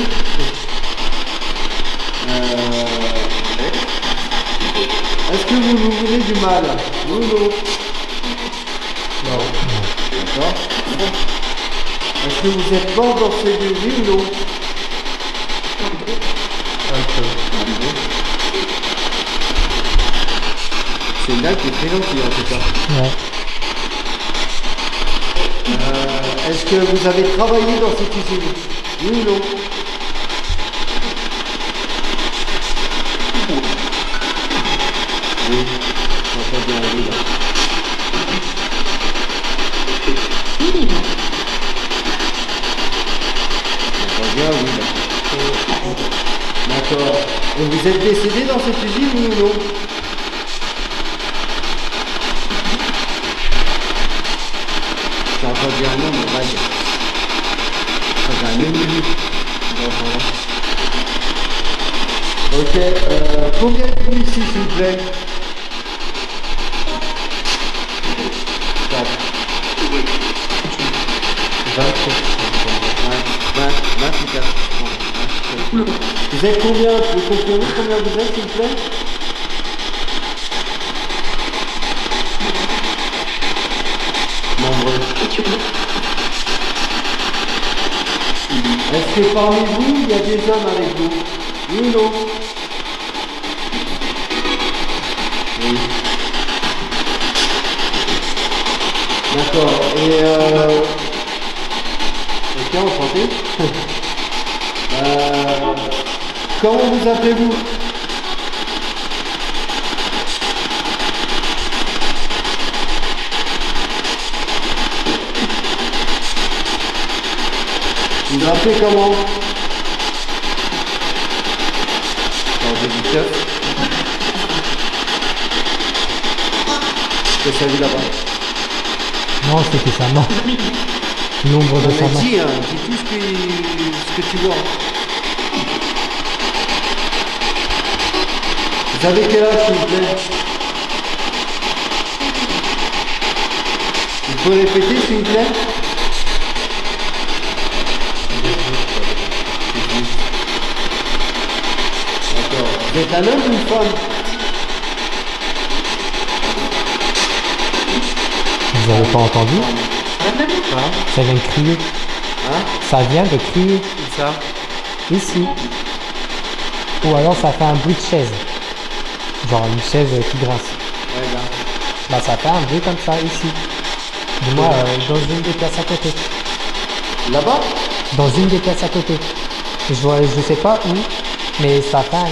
Est-ce que vous voulez du mal? Oui ou non? Non. D'accord. Est-ce que vous êtes mort dans ces lieux? Oui ou non? C'est une dame qui est très gentille en tout cas. Ouais. Est-ce que vous avez travaillé dans cette usine? Oui ou non? Oui, j'entends bien, oui là. J'entends bien, oui là. D'accord. Et vous êtes décédé dans cette usine, oui ou non? J'entends bien, non, mais vague. J'ai un minute. Ok, combien êtes-vous ici, s'il vous plaît? 4. 24. Vous êtes combien? Vous pouvez confirmer combien vous êtes, s'il vous plaît? Nombreux. Est-ce que parmi vous, il y a des hommes avec vous? Oui ou non? Oui. D'accord. Et ok, enchanté. Comment vous appelez-vous? Vous vous appelez comment? Attendez, du keuf. Qu'est-ce que ça vu là-bas? Non, c'était sa main. L'ombre de sa main. Dis, hein, dis tout ce que tu vois. Vous avez quel âge, s'il vous plaît? Vous pouvez répéter, s'il vous plaît? D'accord. Vous êtes un homme ou une femme? Vous avez pas entendu? Ça vient de crier. Hein? Ça vient de crier. Où ça? Ici. Ou alors ça fait un bruit de chaise. Genre une chaise qui grince. Ouais, là. Bah ça fait un bruit comme ça ici. Dis-moi, dans une des pièces à côté. Là-bas? Dans une des pièces à côté. Je sais pas où, mais ça fait un,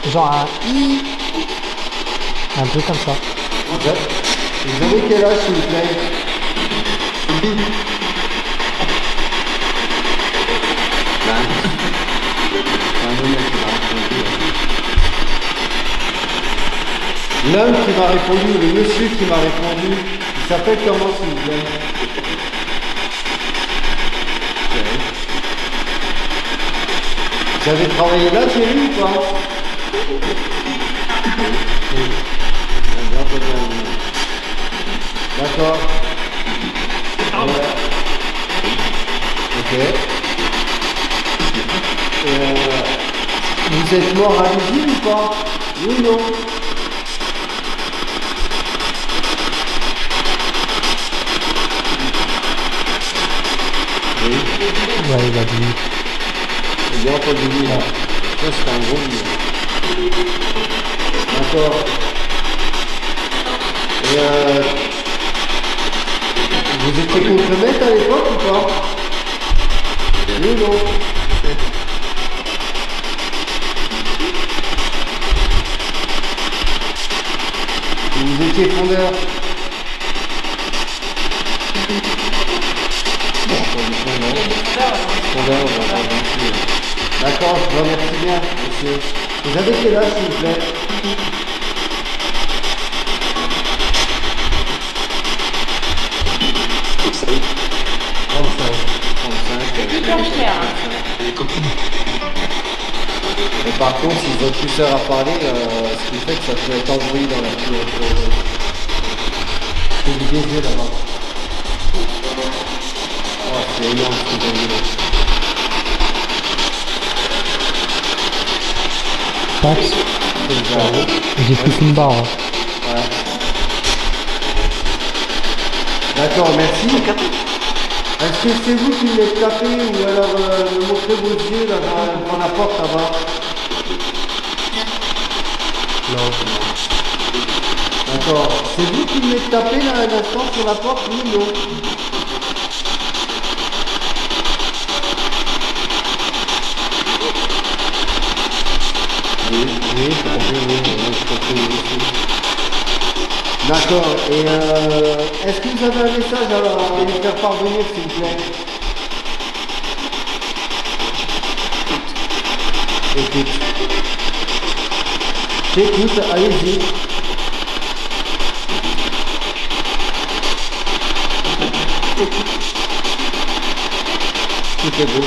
genre un i. Un bruit comme ça. Vous avez quel âge, s'il vous plaît? L'homme qui m'a répondu, ou le monsieur qui m'a répondu, il s'appelle comment, s'il vous plaît? Vous avez travaillé là, Thierry, ou pas? D'accord. Ok. Vous êtes mort à l'usine ou pas? Oui ou non? Oui. Ouais, il a dit. J'ai bien entendu lui là. Ça c'est un gros lui. D'accord. Et vous étiez contre maître à l'époque ou pas? Oui ou non? Vous étiez fondeur. Fondeur, d'accord, je vous remercie bien, monsieur. Vous avez quel âge, s'il vous plaît? Et par contre, si votre pousseur a parlé, ce qui fait que ça peut être embrouillé dans la pièce. C'est du baiser là-bas. Oh, c'est énorme ce que vous avez là. Tax. Et J'ai plus qu'une barre. Hein. Ouais. D'accord, merci. Est-ce que c'est vous qui l'êtes tapé ou alors me montrez vos yeux là, dans la porte là-bas? Non. D'accord. C'est vous qui l'êtes tapé là à l'instant sur la porte? Oui ou non? Oui, j'ai compris, oui, je compris aussi. D'accord. Et est-ce que vous avez un message à lui faire parvenir, s'il vous plaît? Écoute. J'écoute, allez-y. Tout est beau.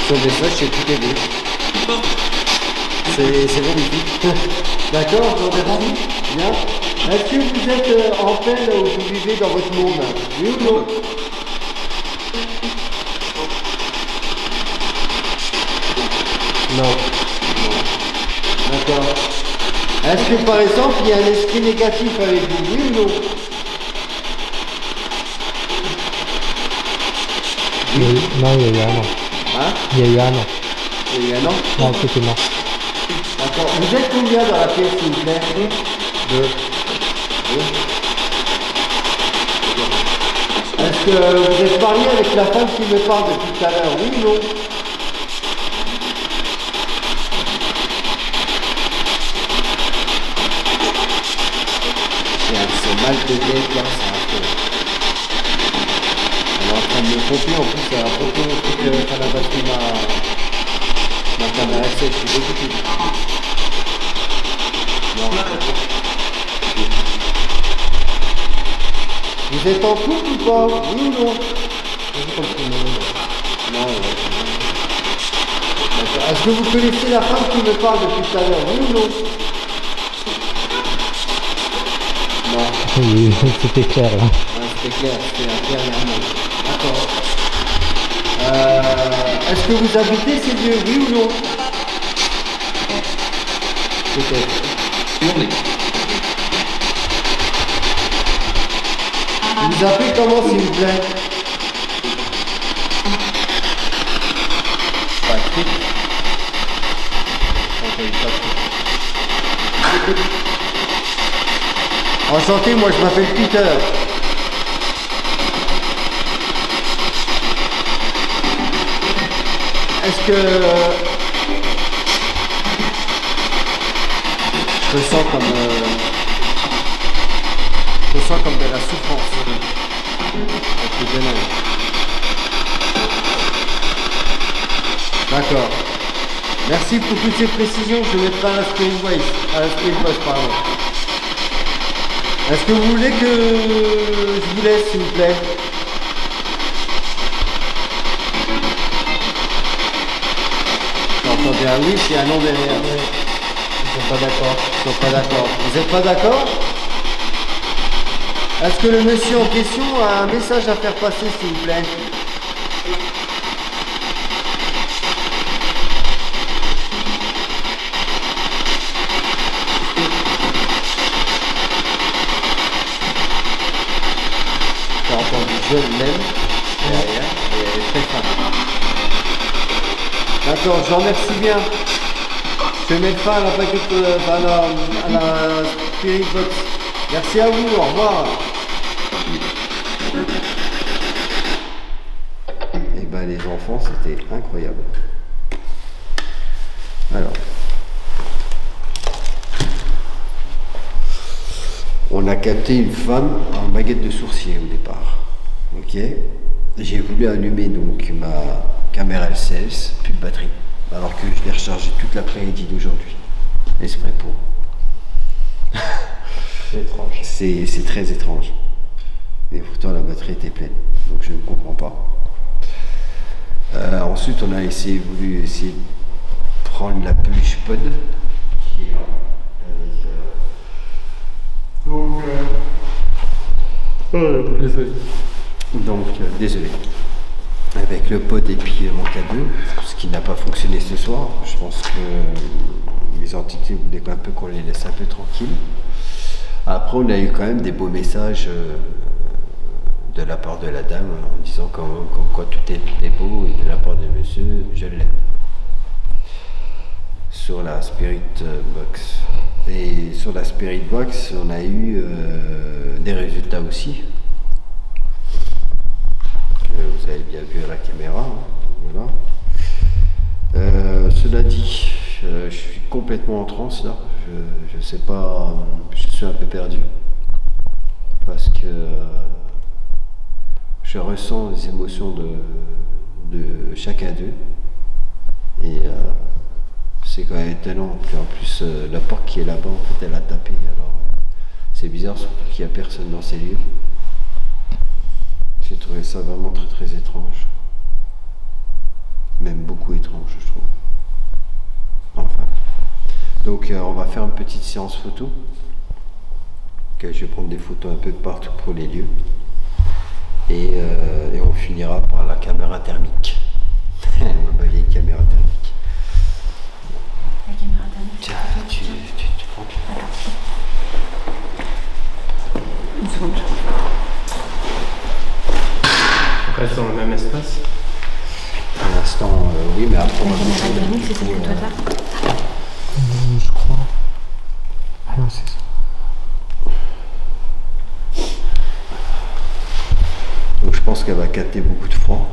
Son message, c'est tout est beau. C'est magnifique. D'accord, je vous remercie. Bien. Est-ce que vous êtes en paix là où vous vivez dans votre monde? Oui ou non? Non. D'accord. Est-ce que par exemple il y a un esprit négatif avec vous? Oui ou non? Non, il y a eu un an. Hein? Il y a eu un an. Il y a eu un an? Non, c'était mort. D'accord. Vous êtes combien dans la pièce, s'il vous plaît? Deux. Est-ce que vous êtes marié avec la femme qui me parle depuis tout à l'heure? Oui ou non? C'est mal de tête là, c'est un peu. Elle est en train de me pomper, en plus elle a pompé le truc quand la batterie ma caméra sèche, je suis dégoûté. Non. Vous êtes en couple ou pas? Oui ou non? Non, ouais. D'accord. Est-ce que vous connaissez la femme qui me parle depuis tout à l'heure? Oui ou non? Non. Oui, c'était clair là. Ouais, c'était clair, c'était un clair et un non. D'accord. Est-ce que vous habitez ces lieux? Oui ou non? Peut-être. Vous vous appelez comment, s'il vous plaît? Patrick. Enchanté, moi je m'appelle Peter. Est-ce que je ressens comme de la souffrance avec le bonheur. D'accord. Merci pour toutes ces précisions. Je vais mettre pas à la Spirit Voice, pardon. Est-ce que vous voulez que je vous laisse, s'il vous plaît? J'entendais un oui, c'est un non derrière. Ils sont pas d'accord. Ils sont pas d'accord. Vous n'êtes pas d'accord? Est-ce que le monsieur en question a un message à faire passer, s'il vous plaît? J'ai entendu je l'aime derrière et elle est très fin. D'accord, je vous remercie bien. Je vais mettre fin à la Spirit Box. Merci à vous, au revoir. Et ben les enfants, c'était incroyable. Alors, on a capté une femme en baguette de sourcier au départ. Ok. J'ai voulu allumer donc ma caméra L16, plus de batterie. Alors que je l'ai rechargée toute l'après-midi d'aujourd'hui. Exprès pour. C'est étrange. C'est très étrange. Et pourtant la batterie était pleine. Donc je ne comprends pas. Ensuite on a voulu essayer de prendre la peluche pod. Qui est là. Avec, Désolé. donc désolé. avec le pod et puis mon K2, ce qui n'a pas fonctionné ce soir. Je pense que les entités voulaient un peu qu'on les laisse un peu tranquilles. Après, on a eu quand même des beaux messages de la part de la dame en disant comme quoi tout est beau, et de la part de monsieur, je l'aime. Sur la Spirit Box. Et sur la Spirit Box, on a eu des résultats aussi. Vous avez bien vu à la caméra. Hein, voilà. Cela dit, je suis complètement en transe là. Je sais pas, je suis un peu perdu. Parce que je ressens les émotions de chacun d'eux. Et c'est quand même étonnant. Puis en plus, la porte qui est là-bas, en fait, elle a tapé. Alors, c'est bizarre, surtout qu'il n'y a personne dans ces lieux. J'ai trouvé ça vraiment très très étrange. Même beaucoup étrange, je trouve. Enfin. Donc, on va faire une petite séance photo. Okay, je vais prendre des photos un peu de partout pour les lieux. Et on finira par la caméra thermique. Ma vieille caméra thermique. La caméra thermique. Tiens, tu prends. Une seconde. On reste dans le même espace. Pour l'instant, oui, mais après on La va caméra continuer. thermique, c'est celle que toi t'as? Je crois. Ah non, c'est ça. Donc je pense qu'elle va capter beaucoup de froid.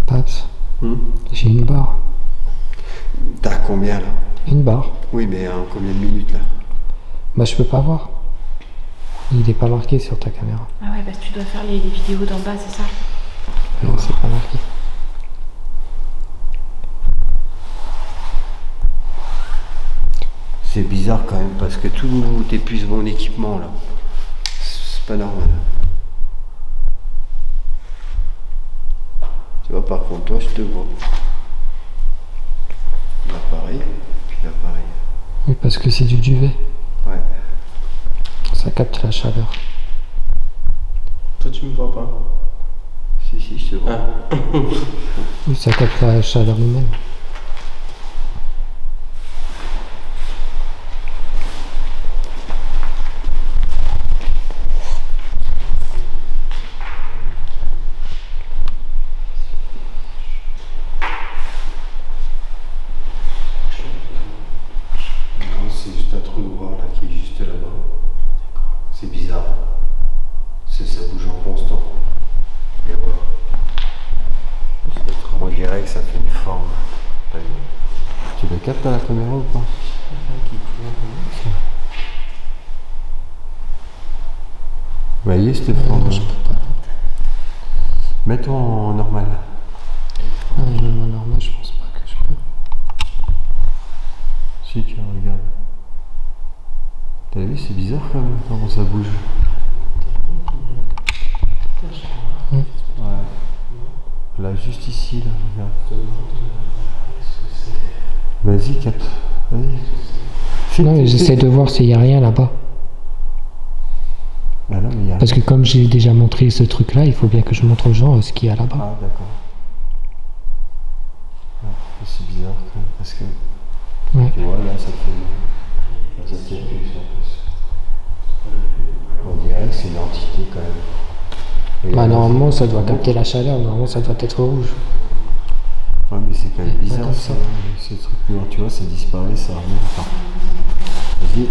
Paps, j'ai une barre. T'as combien là? Une barre. Oui, mais en combien de minutes là? Bah, je peux pas voir. Il est pas marqué sur ta caméra. Ah ouais, parce que tu dois faire les vidéos d'en bas, c'est ça? Non, c'est pas marqué. C'est bizarre quand même parce que tout épuise mon équipement là. C'est pas normal. Tu vois, par contre, toi je te vois. L'appareil, puis l'appareil. Oui, parce que c'est du duvet. Ouais. Ça capte la chaleur. Toi, tu me vois pas. Si, je te vois. Ah. Oui, ça capte la chaleur humaine. Non, c'est juste un trou noir là qui est juste là-bas. C'est bizarre. Ça bouge en constant. Et voilà. On dirait que ça fait une forme. Tu le captes à la caméra ou pas? Vous voyez cette forme? Je peux pas. Mets-toi en normal. Ah, même en normal, je pense pas que je peux. Si, tiens, regarde. T'as vu, c'est bizarre quand même comment ça bouge. Ouais. Ouais. Là, juste ici, là, regarde. Vas-y, capte. Vas-y. Non, mais j'essaie de voir s'il y a rien là-bas. Ah non, mais il y a... Parce que comme j'ai déjà montré ce truc-là, il faut bien que je montre aux gens ce qu'il y a là-bas. Ah, d'accord. Ouais, c'est bizarre quand même, parce que... Ouais. Tu vois, là, ça fait... Là, ça tient plus, en plus. On dirait que c'est une entité, quand même. Bah, Regarde, normalement, ça doit capter la chaleur. Normalement, ça doit être rouge. Ouais, mais c'est quand même bizarre, comme ça. ça. Ce truc noir, tu vois, ça disparaît, ça revient. Enfin, vas-y.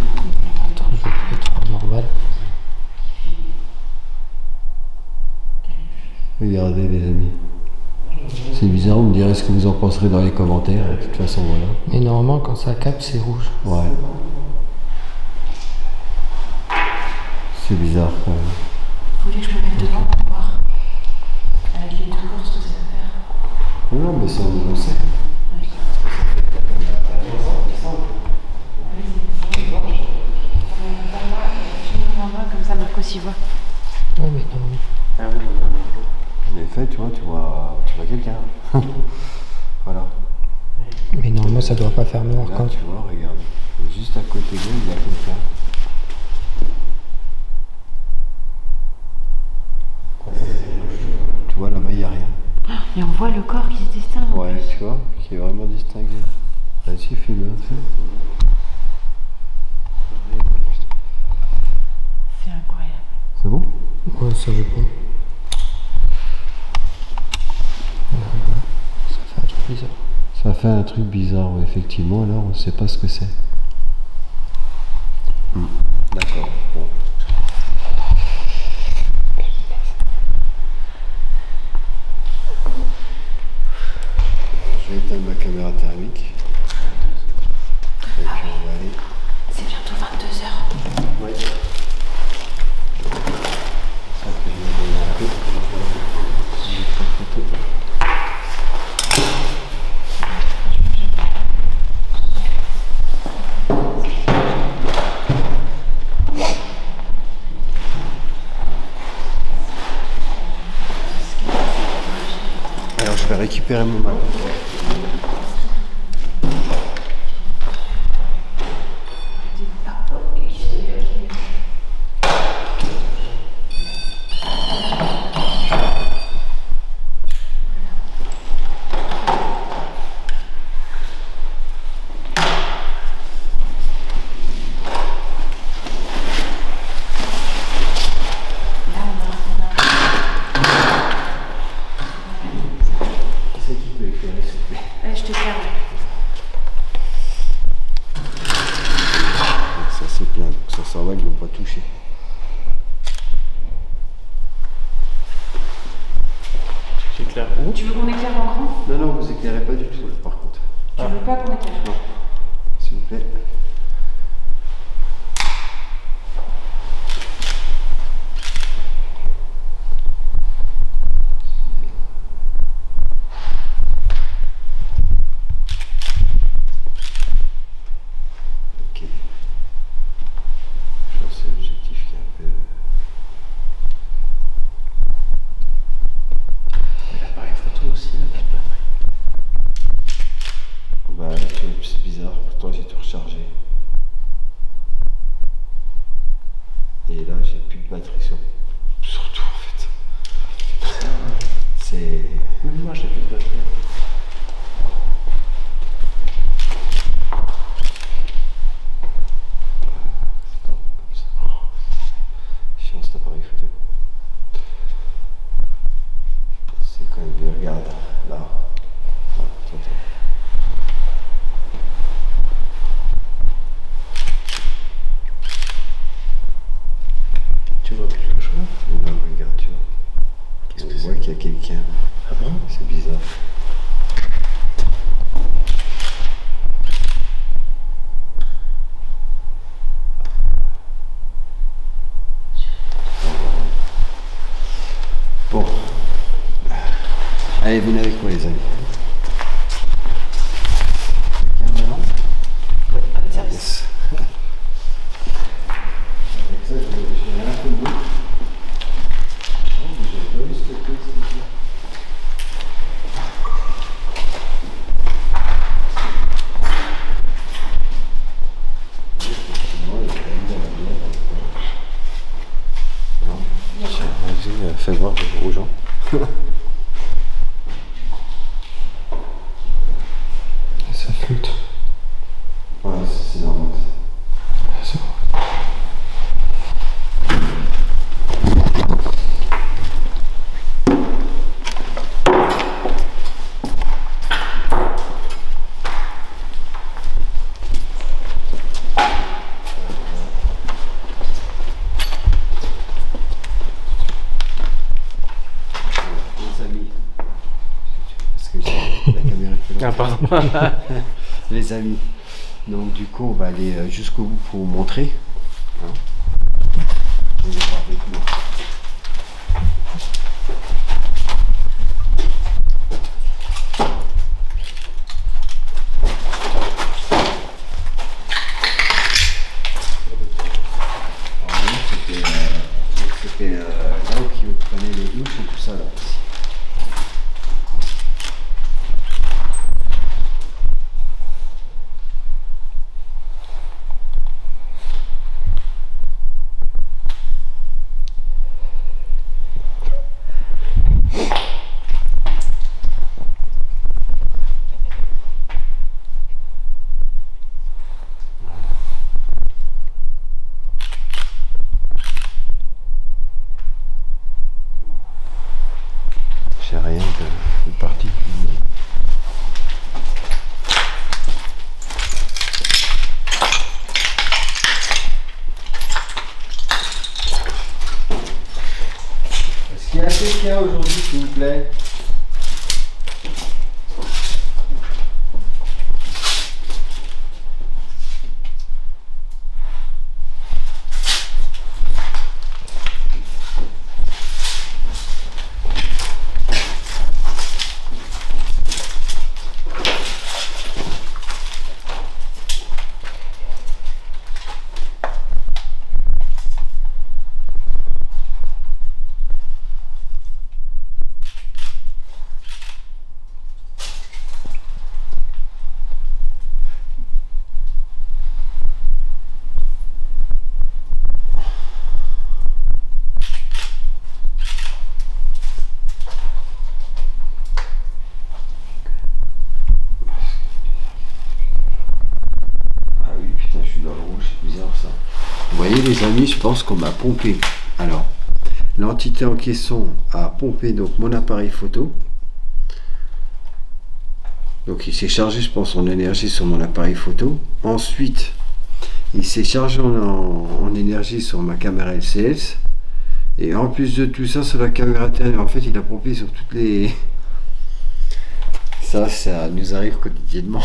Attends, je vais le mettre en normal. Regardez, les amis. C'est bizarre, vous me direz ce que vous en penserez dans les commentaires. De toute façon, voilà. Mais normalement, quand ça capte, c'est rouge. Ouais. C'est bizarre, quand même. Vous voulez que je me mette devant pour voir? Avec les deux courses, tout ça à faire. Non, mais ça, on le sait. Comme ça, Marc aussi voit. Ouais, mais non. Ah oui, En effet, tu vois quelqu'un. Voilà. Mais normalement, ça doit pas faire noir Là, quand. tu vois, regarde. Juste à côté d'eux, il y a quelqu'un. Et on voit le corps qui se distingue. en Ouais, plus. tu vois, qui est vraiment distingué. Vas-y, filme un peu. C'est incroyable. C'est bon? Ouais, ça je peux. Ça fait un truc bizarre. Ça fait un truc bizarre, ouais, effectivement, alors on ne sait pas ce que c'est. D'accord, bon. Je vais éteindre ma caméra thermique. Et puis on va aller. C'est bientôt 22h. Ouais. C'est ça que je vais donner un peu. Je vais faire photo. Alors je vais récupérer mon matin. Qui c'est qui peut éclairer s'il te plaît? Je te ferme. Ça c'est plein, donc ça s'en va, ils l'ont pas touché. J'éclaire où? Tu veux qu'on éclaire en grand? Non, non, vous éclairez pas du tout là, par contre. Tu veux pas qu'on éclaire? Non, s'il vous plaît. Ok. Je pense que c'est l'objectif qui est un peu... Mais l'appareil photo aussi, il n'a pas de batterie. Bah là, tu vois, c'est bizarre, pourtant j'ai tout rechargé. Et là, j'ai plus de batterie sur tout en fait. C'est... Même moi, j'ai plus de batterie. C'est pas comme ça. Chiant cet appareil photo. C'est quand même bien, regarde, là. Ah, attends, attends. Tu vois quelque chose? Non, regarde, tu vois. Qu'est-ce On que voit c'est? qu'il y a quelqu'un. Ah bon? C'est bizarre. Bon. Allez, venez avec moi les amis. Quelqu'un maintenant? Avec service. Yes. Avec ça, j'ai un peu de bout. Oh, mais j'avais pas vu cette pièce ici. Effectivement, il y a quand même de la bière dans le coin. Non? Tiens, vas-y, fais voir aux gens. Ça flotte. Ouais, c'est normal. C'est bon. Les amis. Parce que la caméra fait Ah, pardon. Les amis. Donc du coup on va aller jusqu'au bout pour vous montrer. Hein. Vous allez voir avec moi. Alors, nous, c'était là où ils prenaient les douches et tout ça là. qu'il y a aujourd'hui, s'il vous plaît? Vous voyez les amis, je pense qu'on m'a pompé. Alors, l'entité en question a pompé donc mon appareil photo. Donc il s'est chargé, je pense, en énergie sur mon appareil photo. Ensuite, il s'est chargé en énergie sur ma caméra LCS. Et en plus de tout ça, sur la caméra intérieure, en fait, il a pompé sur toutes les... Ça nous arrive quotidiennement.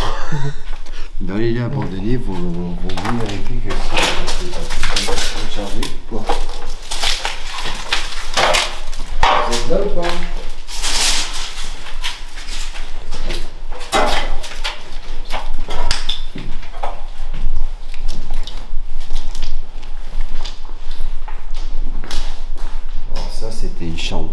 Dans les lieux abandonnés, vous vérifiez que c'est chargé. Quoi? Vous êtes là ou pas? Alors ça, c'était une chambre.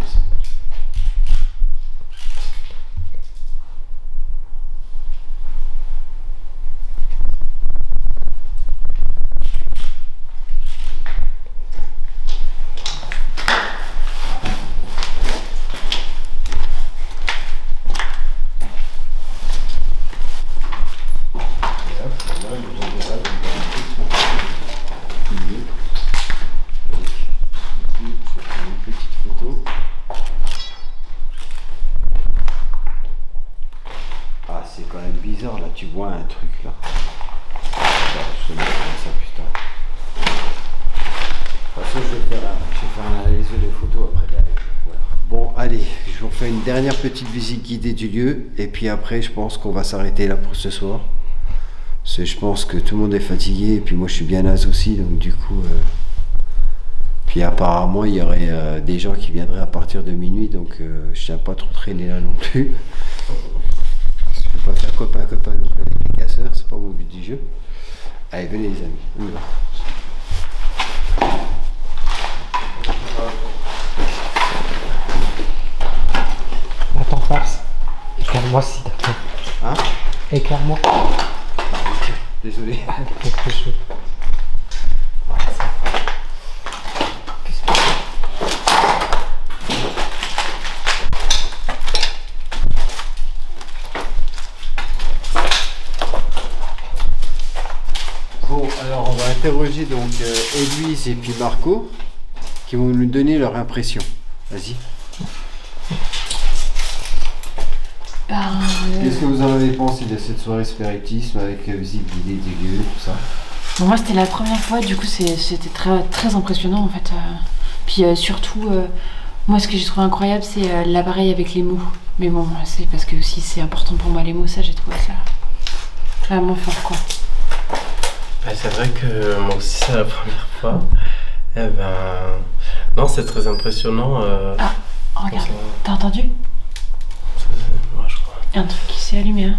Bizarre là, tu vois un truc là. Je te mets ça, putain. De toute façon, je vais faire une analyse des photos après derrière. Voilà. Bon, allez, je vous refais une dernière petite visite guidée du lieu. Et puis après, je pense qu'on va s'arrêter là pour ce soir. Parce que je pense que tout le monde est fatigué. Et puis moi, je suis bien naze aussi. Donc du coup... Puis apparemment, il y aurait des gens qui viendraient à partir de minuit. Donc je tiens pas trop traîner là non plus. Je ne vais pas faire copain non plus avec les casseurs, c'est pas mon but du jeu. Allez, venez les amis, on y va. Attends, passe. Éclaire-moi s'il te plaît. Hein? Éclaire-moi. Désolé. Quelque chose. Bon, alors on va interroger donc Héloïse et puis Marco qui vont nous donner leur impression. Vas-y. Qu'est-ce que vous en avez pensé de cette soirée spiritisme avec visite guidée des lieux, tout ça? Bon, moi c'était la première fois, du coup c'était très impressionnant en fait. Puis surtout, moi ce que j'ai trouvé incroyable c'est l'appareil avec les mots. Mais bon, c'est parce que aussi c'est important pour moi les mots, ça j'ai trouvé ça vraiment fort quoi. Bah, c'est vrai que moi aussi c'est la première fois. Eh ben... Non, c'est très impressionnant. Ah, regarde, t'as entendu? Moi je crois. Un truc qui s'est allumé, hein.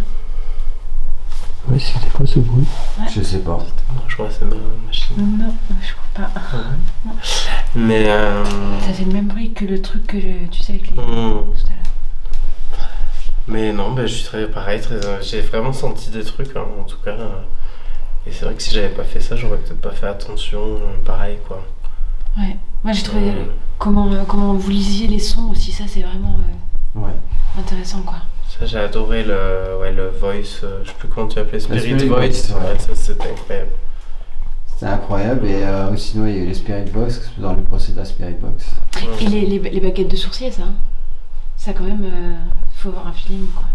Oui, c'était quoi ce bruit? Ouais. Je sais pas. Moi je crois que c'est ma machine. Non, je crois pas. Ouais. Mais... Ça fait le même bruit que le truc que tu sais avec les... tout à l'heure. Mais non, bah, je suis très pareil, j'ai vraiment senti des trucs hein, en tout cas. Et c'est vrai que si j'avais pas fait ça, j'aurais peut-être pas fait attention, pareil quoi. Ouais, moi j'ai trouvé comment vous lisiez les sons aussi, ça c'est vraiment intéressant quoi. Ça j'ai adoré le voice, je sais plus comment tu appelais, Spirit Voice, ouais. Ça c'était incroyable. C'était incroyable et sinon il y a eu les Spirit Box dans le procès de la Spirit Box. Et les baguettes de sourcils, ça, hein. Ça quand même, faut voir un film quoi.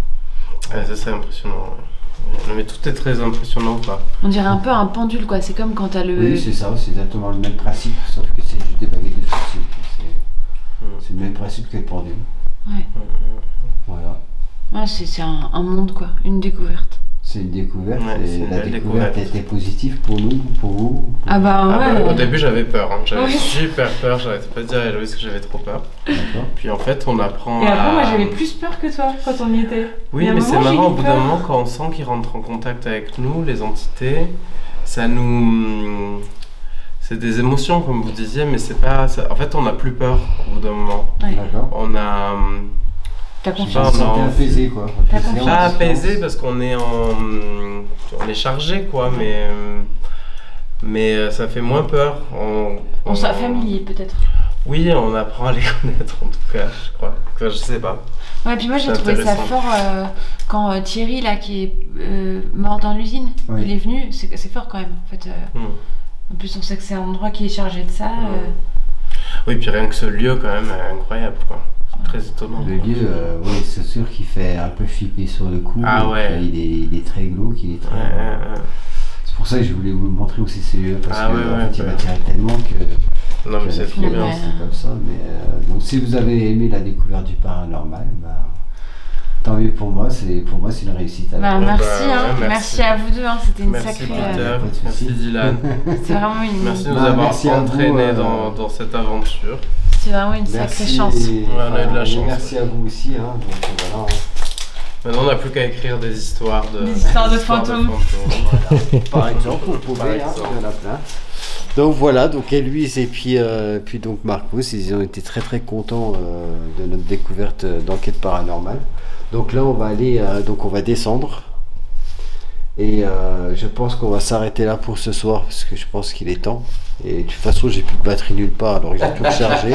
Ça c'est impressionnant, ouais. Non mais tout est très impressionnant quoi. On dirait un peu un pendule quoi, c'est comme quand t'as le... Oui c'est ça, c'est exactement le même principe, sauf que c'est juste des baguettes de sourcils. c'est le même principe que le pendule. Ouais. Voilà. Ouais, c'est un monde quoi, une découverte. C'est une découverte Ouais, c'est et une la belle découverte découverte. était positive pour nous, pour vous. Ah bah ouais. Au début j'avais peur, hein. J'avais Ouais. super peur, j'arrêtais pas de dire à Héloïse que j'avais trop peur. D'accord. Puis en fait on apprend Et après, à... moi j'avais plus peur que toi quand on y était. Oui, Et à un mais c'est moment, j'ai marrant, au eu bout peur. d'un moment, quand on sent qu'ils rentrent en contact avec nous, les entités, ça nous... C'est des émotions, comme vous disiez, mais c'est pas... En fait, on n'a plus peur au bout d'un moment. Ouais. D'accord. On a... T'as On confiance. s'est non. apaisé quoi. T'as Apaisé, confiance. en Pas distance. apaisé parce qu'on est on est chargé, quoi, mais ça fait moins peur. On s'est familier peut-être. Oui, on apprend à les connaître, en tout cas, je crois. Enfin, je sais pas. Ouais, puis moi j'ai C'est trouvé ça intéressant. fort quand Thierry là qui est mort dans l'usine, Oui. il est venu, c'est fort quand même en fait. Hmm. En plus on sait que c'est un endroit qui est chargé de ça. Oui, puis rien que ce lieu, quand même, est incroyable, quoi. C'est très étonnant. Le quoi. lieu, oui, c'est sûr qu'il fait un peu flipper sur le coup. Ah et ouais. puis il est très glauque, il est très. Ouais. C'est pour ça que je voulais vous montrer aussi ce lieu parce Ah que ouais, en ouais, fait, il ouais. m'attire tellement que. Non, mais que c'est la trop fille, bien. Ouais. c'est comme ça. Mais donc si vous avez aimé la découverte du paranormal, bah, tant mieux pour moi. C'est une réussite. Bah, alors. merci, bah, hein. ouais, merci merci. à vous deux, hein. C'était une Merci sacrée. Peter, pas de merci souci. Dylan. C'est vraiment une. Merci de nous Bah, avoir merci à vous, entraînés dans cette aventure. C'est vraiment une sacrée chance. Ouais, on a eu de la et chance, merci à vous aussi. Hein, donc, voilà, hein. Maintenant, on n'a plus qu'à écrire des histoires de, Des histoires de fantômes. Voilà. Par exemple, vous pouvez, Par hein, exemple. il y en a plein. Donc voilà, donc Héloïse et puis donc Marcus, ils ont été très très contents de notre découverte d'enquête paranormale. Donc là, on va aller, donc on va descendre. Et je pense qu'on va s'arrêter là pour ce soir parce que je pense qu'il est temps. Et de toute façon, j'ai plus de batterie nulle part, alors ils ont tout rechargé.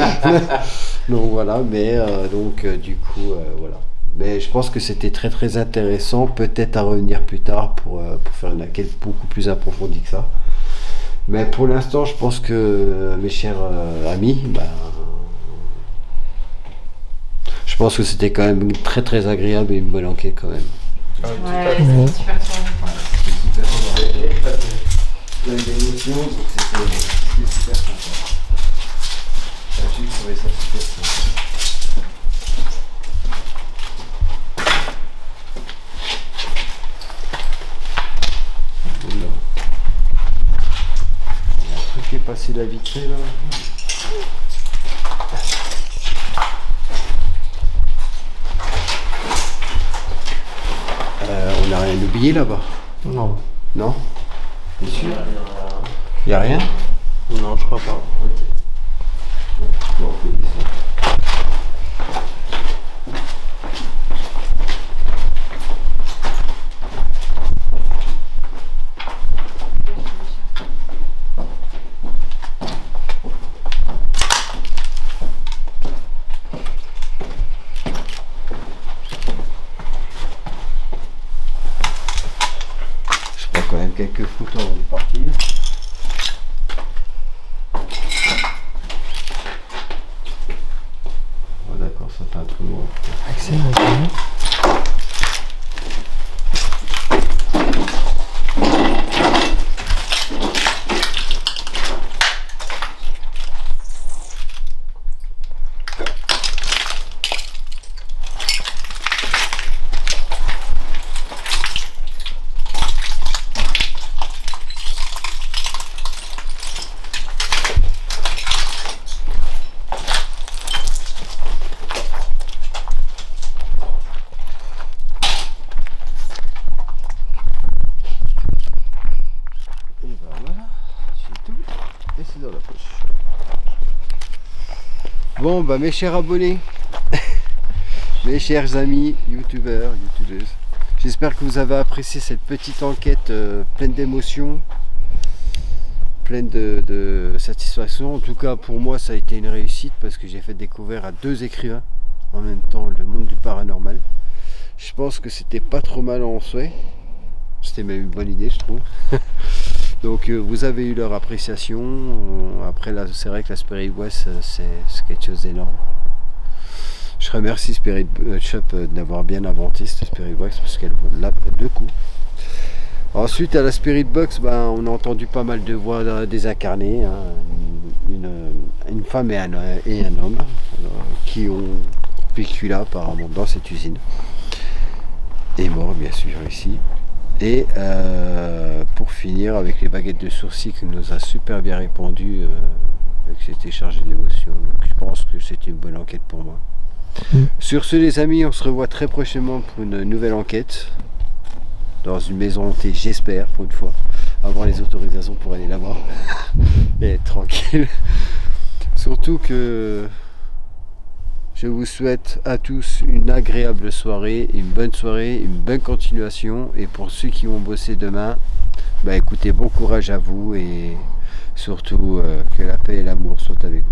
Donc voilà, mais du coup, voilà. Mais je pense que c'était très très intéressant, peut-être à revenir plus tard pour faire une enquête beaucoup plus approfondie que ça. Mais pour l'instant, je pense que mes chers amis, je pense que c'était quand même très très agréable et une bonne enquête quand même. Ah, tout à Ouais, fait. c'était super cool. C'était super plein d'émotions, donc c'était super sympa. J'ai trouvé ça super sympa. Oula. Il y a un truc qui est passé la vitrée là. On n'a rien oublié là-bas. Non. Non? T'es sûr? Y a rien? Non, je crois pas. Bon, on peut descendre. Je prends quand même quelques photos avant de partir. Oh, d'accord, ça fait un trou noir. Excellent. Et ben voilà, c'est tout. Et c'est dans la poche. Bon, bah mes chers abonnés, mes chers amis, youtubeurs, youtubeuses, j'espère que vous avez apprécié cette petite enquête pleine d'émotions, pleine de satisfaction. En tout cas, pour moi, ça a été une réussite parce que j'ai fait découvrir à 2 écrivains en même temps le monde du paranormal. Je pense que c'était pas trop mal en souhait. C'était même une bonne idée, je trouve. Donc vous avez eu leur appréciation. Après là, c'est vrai que la Spirit Box c'est quelque chose d'énorme. Je remercie Spirit Shop d'avoir bien inventé cette Spirit Box parce qu'elle vaut le coup. Ensuite, à la Spirit Box, on a entendu pas mal de voix désincarnées, hein. Une femme et un homme qui ont vécu là apparemment dans cette usine. Et mort bien sûr ici. Et pour finir avec les baguettes de sourcils qui nous a super bien répondu, que c'était chargé d'émotion. Donc je pense que c'était une bonne enquête pour moi. Sur ce les amis, on se revoit très prochainement pour une nouvelle enquête. Dans une maison hantée, j'espère, pour une fois. Avoir les autorisations pour aller là-bas. Et être tranquille. Surtout que je vous souhaite à tous une agréable soirée, une bonne continuation. Et pour ceux qui vont bosser demain, écoutez, bon courage à vous et surtout que la paix et l'amour soient avec vous.